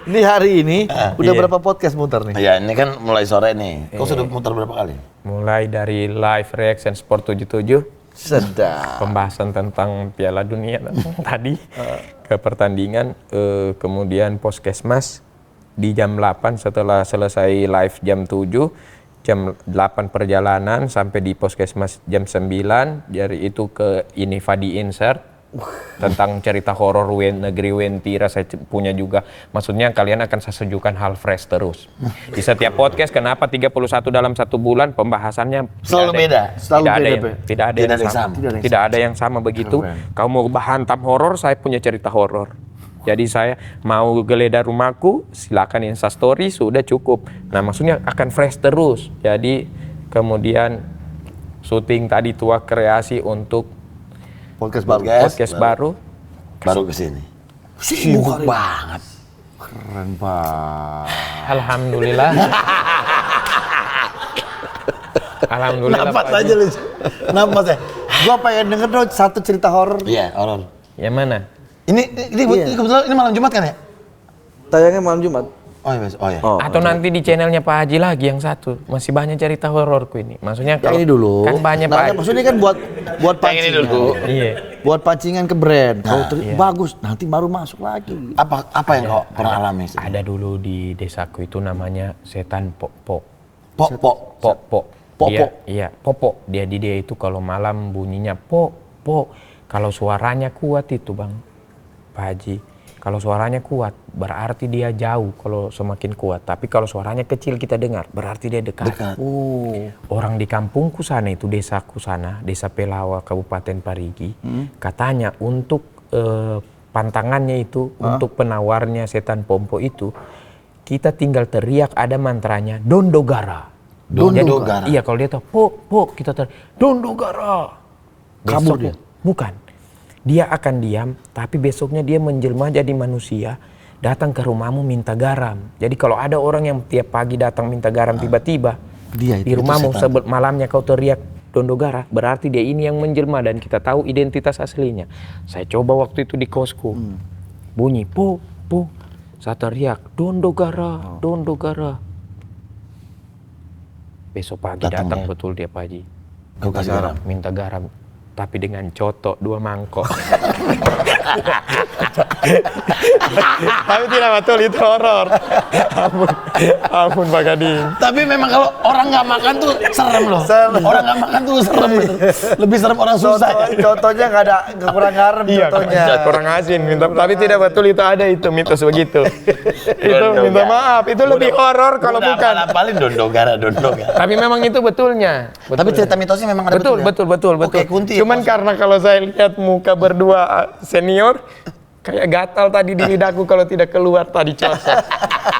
Ini hari ini udah berapa podcast muter nih? Ya ini kan mulai sore nih. Kau sudah muter berapa kali? Mulai dari live reaction Sport 77. Sedap. Pembahasan tentang Piala Dunia tadi ke pertandingan, kemudian Poskesmas di jam 8 setelah selesai live jam 7, jam 8 perjalanan sampai di Poskesmas jam 9, dari itu ke ini Fadi Insert tentang cerita horor negeri Wentira. Saya punya juga, maksudnya kalian akan saya sejukan hal fresh terus di setiap podcast. Kenapa 31 dalam 1 bulan pembahasannya selalu beda, tidak ada yang sama begitu. Kau mau hantam horor, saya punya cerita horor. Jadi saya mau geledah rumahku, silakan Instastory, sudah cukup. Nah maksudnya akan fresh terus. Jadi kemudian syuting tadi Tua Kreasi untuk Podcast baru kesini. Sibuk banget. Keren Pak. Alhamdulillah. Alhamdulillah. Napas Pak aja lu. Napas ya. Gua pengen denger dong satu cerita horor. Iya, horor. Yang mana? Ini kebetulan ini malam Jumat kan ya? Tayangnya malam Jumat. Oh iya, oh iya. Atau nanti di channelnya Pak Haji lagi yang satu. Masih banyak cerita hororku ini. Maksudnya Yang ini dulu. Kan banyak Nah, Pak Haji. maksudnya kan buat Yang ini pancingan. dulu. Iya. Buat pancingan ke brand. Kalau iya. bagus, nanti baru masuk lagi. Apa yang kau pernah alami sih? Ada dulu di desaku itu namanya setan Popo. Popo. Popo. Popo. Iya, Popo. Dia itu kalau malam bunyinya po. Kalau suaranya kuat itu Bang Pak Haji. Kalau suaranya kuat berarti dia jauh kalau semakin kuat. Tapi kalau suaranya kecil kita dengar berarti dia dekat. Orang di kampungku sana itu desaku sana, Desa Pelawa Kabupaten Parigi. Katanya untuk pantangannya itu untuk penawarnya setan Pompo itu kita tinggal teriak ada mantranya Dondogara. Dondogara. Iya kalau dia tahu po kita teriak Dondogara. Kabur Besok dia? Bukan. Dia akan diam, tapi besoknya dia menjelma jadi manusia, datang ke rumahmu minta garam. Jadi kalau ada orang yang tiap pagi datang minta garam tiba-tiba, Dia itu di rumahmu setan. malamnya kau teriak Dondogara, berarti dia ini yang menjelma dan kita tahu identitas aslinya. Saya coba waktu itu di kosku, bunyi po, saya teriak Dondogara. Besok pagi datang betul dia pagi, Kau kasih garam. minta garam. Tapi dengan coto 2 mangkok. Tapi tidak betul itu horor. Ampun Pak Gading. Tapi memang kalau orang nggak makan tuh serem loh. Orang nggak makan tuh serem. Lebih serem orang susah. Contohnya nggak ada kurang garam Iya, contohnya. kurang asin. Tapi tidak betul itu ada itu mitos begitu. Itu minta maaf. Itu lebih horor kalau bukan. Paling Dondogara. Tapi memang itu betulnya. Tapi cerita mitosnya memang ada Betul. Oke, Kunti. Cuman karena kalau saya lihat muka berdua senior, kayak gatal tadi di lidahku kalau tidak keluar tadi cocok.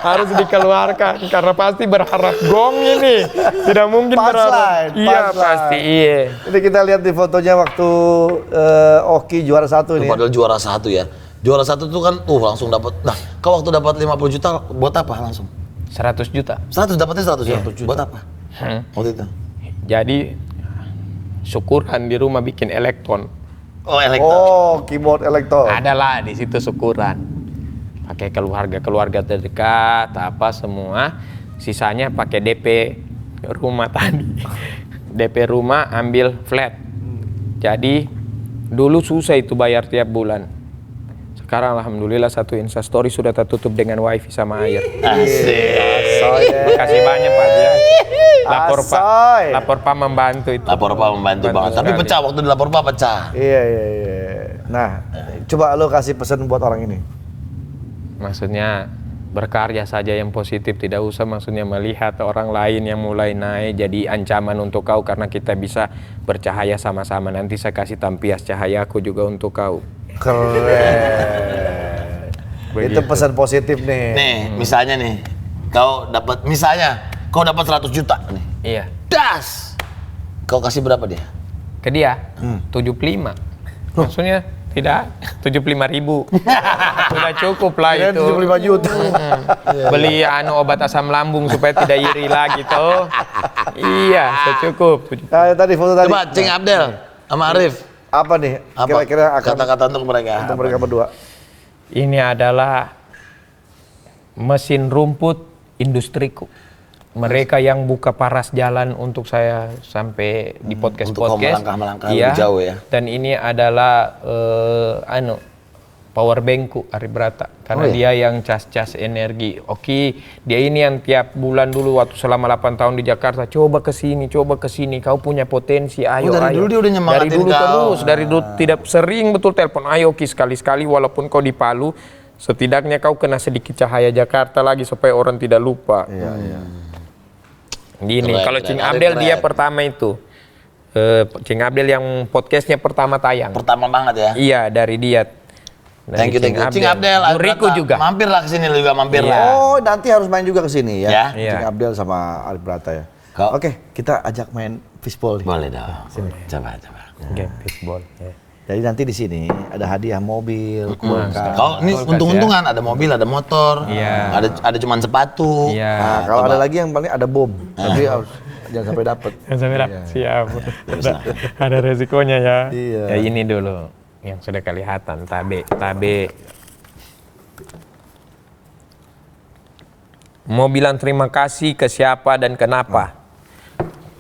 Harus dikeluarkan karena pasti berharap gong ini. Tidak mungkin berharap. Punchline, Iya punchline. pasti iya. Ini kita lihat di fotonya waktu Oki juara 1 nih. Padahal juara 1 ya. Juara 1 tuh kan langsung dapat. Nah, kau waktu dapat 50 juta buat apa langsung? 100 juta. 100 dapatnya 100 juta. Buat apa? Waktu itu. Jadi syukuran di rumah bikin elektron. Oh, elektron. Oh, keyboard elektron. Adalah di situ syukuran. Pakai keluarga terdekat, apa semua. Sisanya pakai DP rumah tadi. DP rumah ambil flat. Jadi dulu susah itu bayar tiap bulan. Sekarang alhamdulillah satu Instastory sudah tertutup dengan wifi sama air. Asik. Makasih banyak Pak ya. Asoy. Lapor Pak membantu itu. Lapor Pak membantu banget. Tapi sekali. pecah waktu di lapor Pak pecah. Iya. Nah, coba lo kasih pesan buat orang ini. Maksudnya berkarya saja yang positif, tidak usah maksudnya melihat orang lain yang mulai naik jadi ancaman untuk kau karena kita bisa bercahaya sama-sama. Nanti saya kasih tampias cahayaku juga untuk kau. Keren. Itu pesan positif nih. Nih, misalnya nih. Kau dapat 100 juta nih. Iya. Das. Kau kasih berapa dia? Ke dia 75. Maksudnya tidak 75.000. Sudah cukup lah Kirain itu. 75 juta. Beli obat asam lambung supaya tidak iri lagi tuh. Iya, cukup. Nah, tadi foto tadi. Coba Cing Abdel sama Arif. Apa nih? Apa? Kira-kira akan Kata-kata untuk mereka. untuk mereka berdua. Ini adalah mesin rumput industriku. Mereka yang buka paras jalan untuk saya sampai di podcast-podcast. Untuk melangkah lebih jauh ya. Dan ini adalah power bankku Arif Brata. Karena dia yang cas-cas energi. Oke, dia ini yang tiap bulan dulu waktu selama 8 tahun di Jakarta. Coba ke sini. Kau punya potensi. Ayo, dari dulu dia udah nyemangatin Dari dulu kau. terus. Dari dulu tidak sering betul telepon. Ayo Ki, sekali-sekali walaupun kau di Palu. Setidaknya kau kena sedikit cahaya Jakarta lagi supaya orang tidak lupa. Gini, Keren, kalau keren. Cing Arif Abdel keren. dia pertama itu. Cing Abdel yang podcastnya pertama tayang. Pertama banget ya. Iya, dari dia. Thank you. Cing Abdel, Juriku Brata. juga. Mampirlah ke sini lu juga mampir Iya. lah. Oh, nanti harus main juga ke sini ya. Ya. Iya. Cing Abdel sama Arif Brata ya. Kau- Oke, kita ajak main fishball nih. Boleh dong. Coba. Game fishball. Ya. Jadi nanti di sini ada hadiah mobil, kulkas. Kau ini Kulkas, untung-untungan ada mobil, ada motor, Iya. ada cuman sepatu. Iya. Nah, kalau ada lagi yang paling ada bom. Tapi harus Jangan sampai dapat. Jangan sampai dapat. Siap. Ada resikonya ya. Iya. Ya ini dulu yang sudah kelihatan tabe. Mau bilang terima kasih ke siapa dan kenapa?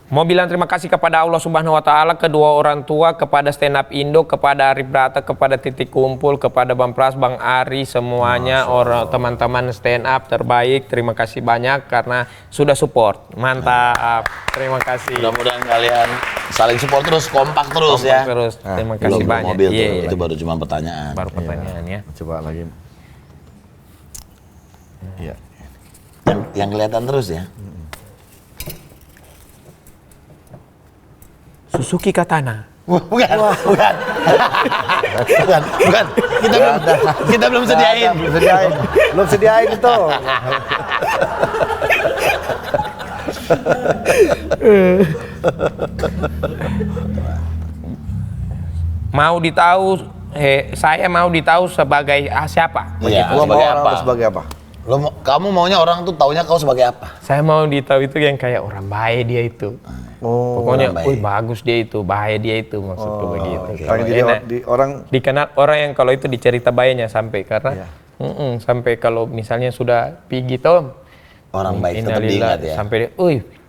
Mau bilang terima kasih kepada Allah Subhanahu wa Ta'ala, kedua orang tua, kepada Stand Up Indo, kepada Arif Brata, kepada Titik Kumpul, kepada Bang Pras, Bang Ari, semuanya orang teman-teman stand up terbaik. Terima kasih banyak karena sudah support. Mantap. Terima kasih. Mudah-mudahan kalian saling support terus, kompak terus ya. Terus. Terima kasih banyak. Mobil tuh, itu baru cuma pertanyaan. Baru pertanyaan ya. Coba lagi. Iya. Yang kelihatan terus ya. Suzuki Katana. Bukan. Kita belum sediain. Belum sediain itu. Saya mau ditahu sebagai siapa? Iya, sebagai apa? Kamu maunya orang tuh taunya kau sebagai apa? Saya mau ditahu itu yang kayak orang baik dia itu. Pokoknya, bagus dia itu, baik dia itu, maksudku begitu. Dikenal orang yang kalau itu dicerita baiknya sampai karena sampai kalau misalnya sudah pergi Tom, orang baik tetap diingat ya. Sampai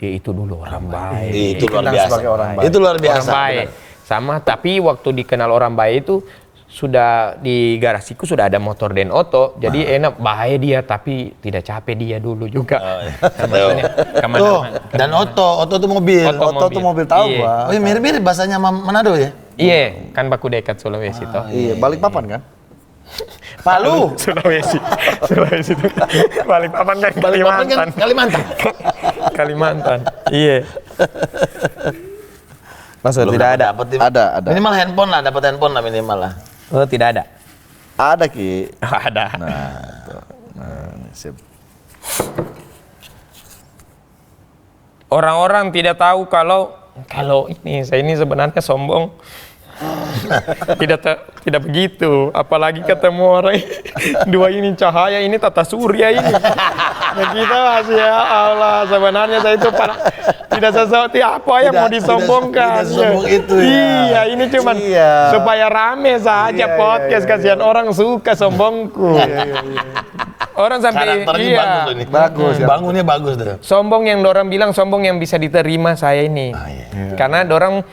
dia itu dulu orang baik. Itu luar biasa. Itu luar biasa. Orang baik. Sama tapi waktu dikenal orang baik itu sudah di garasiku sudah ada motor dan oto, jadi enak baik dia tapi tidak capek dia dulu juga. Dan oto tuh mobil. Oto tuh mobil tahu gua. Oh iya mirip-mirip bahasanya Manado ya? Iya, kan baku dekat Sulawesi toh. Iya, Balikpapan kan? Palu. Sulawesi itu. Balikpapan kan Kalimantan. Iya. Maksudnya tidak ada. Ada. Minimal handphone lah, dapat handphone lah minimal lah. Oh, tidak ada. Ada Ki. Ada. Sip. Orang-orang tidak tahu kalau saya ini sebenarnya sombong. Tidak begitu, apalagi ketemu orang dua ini cahaya ini tata surya ini. Nah, kita masih ya Allah sebenarnya saya itu tidak sesuatu apa yang mau disombongkan. Tidak sombong itu ya. Iya, ini cuma supaya rame saja podcast, kasihan orang suka sombongku. Orang sampai bagus. Bangunnya bagus deh. Sombong yang dorang bilang sombong yang bisa diterima saya ini. Karena dorang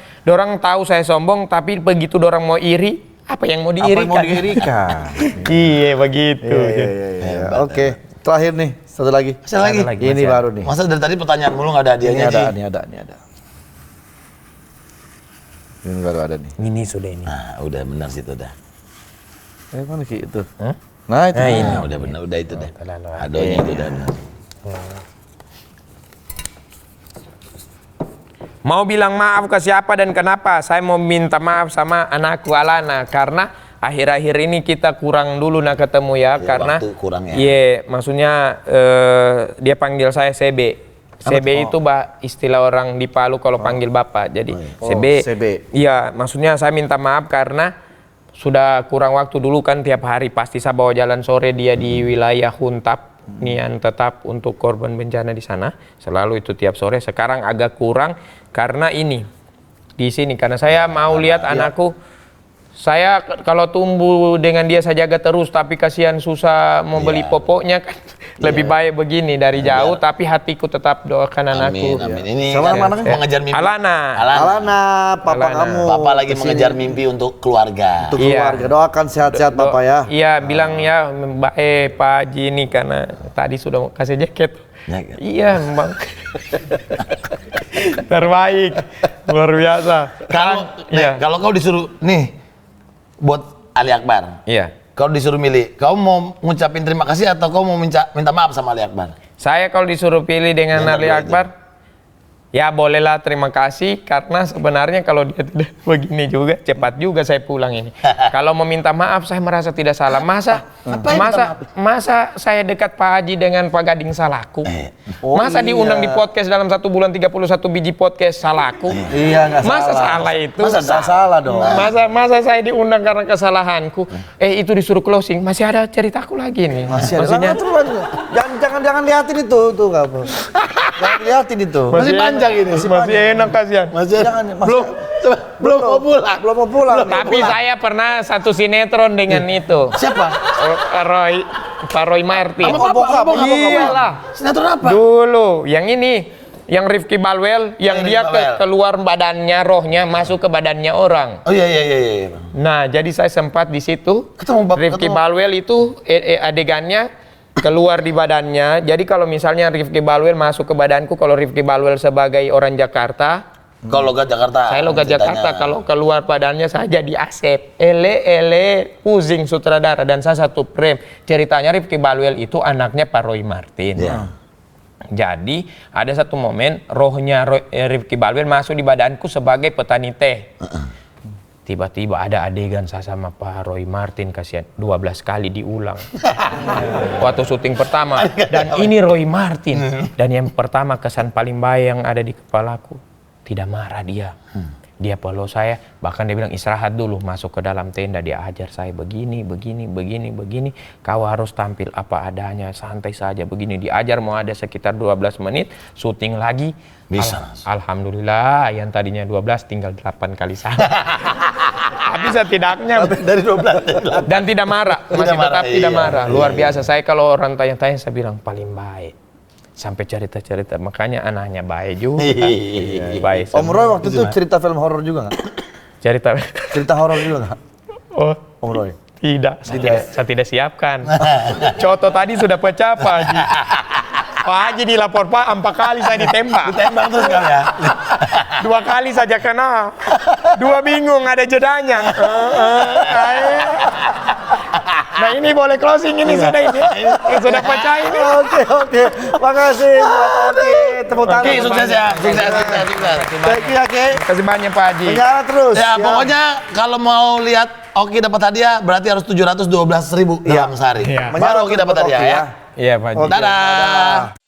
tahu saya sombong tapi begitu dorang mau iri, apa yang mau diirikan? Iya, begitu. Oke, terakhir nih, satu lagi. Ini baru nih. Masa dari tadi pertanyaan mulu nggak ada hadiahnya? Ini ada. Ini baru ada nih. Ini sudah ini. Nah, udah benar sih itu dah. Mana Ki itu? Nah, itu. Ini udah benar, udah itu dah. Adonya itu dah. Mau bilang maaf ke siapa dan kenapa? Saya mau minta maaf sama anakku Alana karena akhir-akhir ini kita kurang dulu ketemu ya karena kurang ya. Iya, maksudnya dia panggil saya CB. CB itu istilah orang di Palu kalau panggil bapak. Jadi CB. Iya, maksudnya saya minta maaf karena sudah kurang waktu dulu kan tiap hari pasti saya bawa jalan sore dia di wilayah Huntap. Nian tetap untuk korban bencana di sana selalu itu tiap sore. Sekarang agak kurang karena ini di sini karena saya mau lihat anakku. Saya kalau tumbuh dengan dia saya jaga terus tapi kasihan susah mau beli popoknya kan. Lebih baik begini dari jauh tapi hatiku tetap doakan anakku. Amin. Ini sama anaknya mengejar mimpi. Alana, papa kamu. Papa lagi mengejar mimpi untuk keluarga. Untuk keluarga. Doakan sehat-sehat papa ya. Iya, bilang ya Pak Haji ini karena tadi sudah mau kasih jaket. Iya, Bang. Terbaik. Luar biasa. Kalau kau disuruh nih buat Ali Akbar. Iya. Kau disuruh milih, kau mau ngucapin terima kasih atau kau mau minta maaf sama Ali Akbar? Saya kalau disuruh pilih dengan Ali Akbar, ya bolehlah terima kasih karena sebenarnya kalau dia tidak begini juga cepat juga saya pulang ini. Kalau meminta maaf saya merasa tidak salah. Masa saya dekat Pak Haji dengan Pak Gading salahku? Masa diundang di podcast dalam 1 bulan 31 biji podcast salahku? Iya, nggak salah. Masa salah itu? Masa salah dong. Masa saya diundang karena kesalahanku? Itu disuruh closing masih ada ceritaku lagi nih. Masih ada. Jangan lihatin itu nggak apa. Jangan dilihatin itu. Masih panjang ini. Masih enak kasihan. Masih Jangan, belum mau pulang. Belum mau pulang. Tapi saya pernah satu sinetron dengan itu. Siapa? Pak Roy Martin. Iyalah. Sinetron apa? Dulu, yang ini, yang Rifki Balwell, yang dia keluar badannya, rohnya masuk ke badannya orang. Oh iya. Nah, jadi saya sempat di situ. Ketemu Rifki Balwell itu adegannya keluar di badannya. Jadi kalau misalnya Rifki Balwell masuk ke badanku, kalau Rifki Balwell sebagai orang Jakarta, kalau logat Jakarta. saya logat Jakarta, kalau keluar badannya saya jadi Asep. Pusing sutradara, dan saya satu frame. Ceritanya Rifki Balwell itu anaknya Pak Roy Martin. Yeah. Jadi ada satu momen rohnya Rifki Balwell masuk di badanku sebagai petani teh. Tiba-tiba ada adegan saya sama Pak Roy Martin, kasihan 12 kali diulang. Waktu syuting pertama, dan ini Roy Martin. Dan yang pertama kesan paling baik yang ada di kepalaku, tidak marah dia. Dia peluk saya, bahkan dia bilang istirahat dulu, masuk ke dalam tenda, dia ajar saya begini. Kau harus tampil apa adanya, santai saja begini. Diajar mau ada sekitar 12 menit, syuting lagi. Bisa. Alhamdulillah, yang tadinya 12 tinggal 8 kali saja. Tapi setidaknya Dari 12. dan tidak marah, masih tetap tidak marah. Luar biasa. Saya kalau orang tanya-tanya saya bilang paling baik. Sampai cerita-cerita, makanya anaknya baik juga. Baik. Om Roy waktu itu cerita film horor juga nggak? Cerita horor juga nggak? Oh, Om Roy? tidak. Saya tidak siapkan. Contoh tadi sudah pecah Pak Haji. Pak Haji dilapor Pak, 4 kali saya ditembak. Ditembak terus kali ya. 2 kali saja kena. 2 bingung ada jedanya. Nah ini boleh closing ini sudah ini. Sudah pecah ini. Oke. Makasih buat Oki. Tepuk tangan. Oke, sukses ya. Sukses. Thank you, Oki. Terima kasih banyak Pak Haji. Penjara terus. Ya, pokoknya kalau mau lihat Oki dapat hadiah berarti harus 712.000 dalam sehari. Iya. Baru Oki dapat hadiah ya. Iya Pak Haji. Dadah.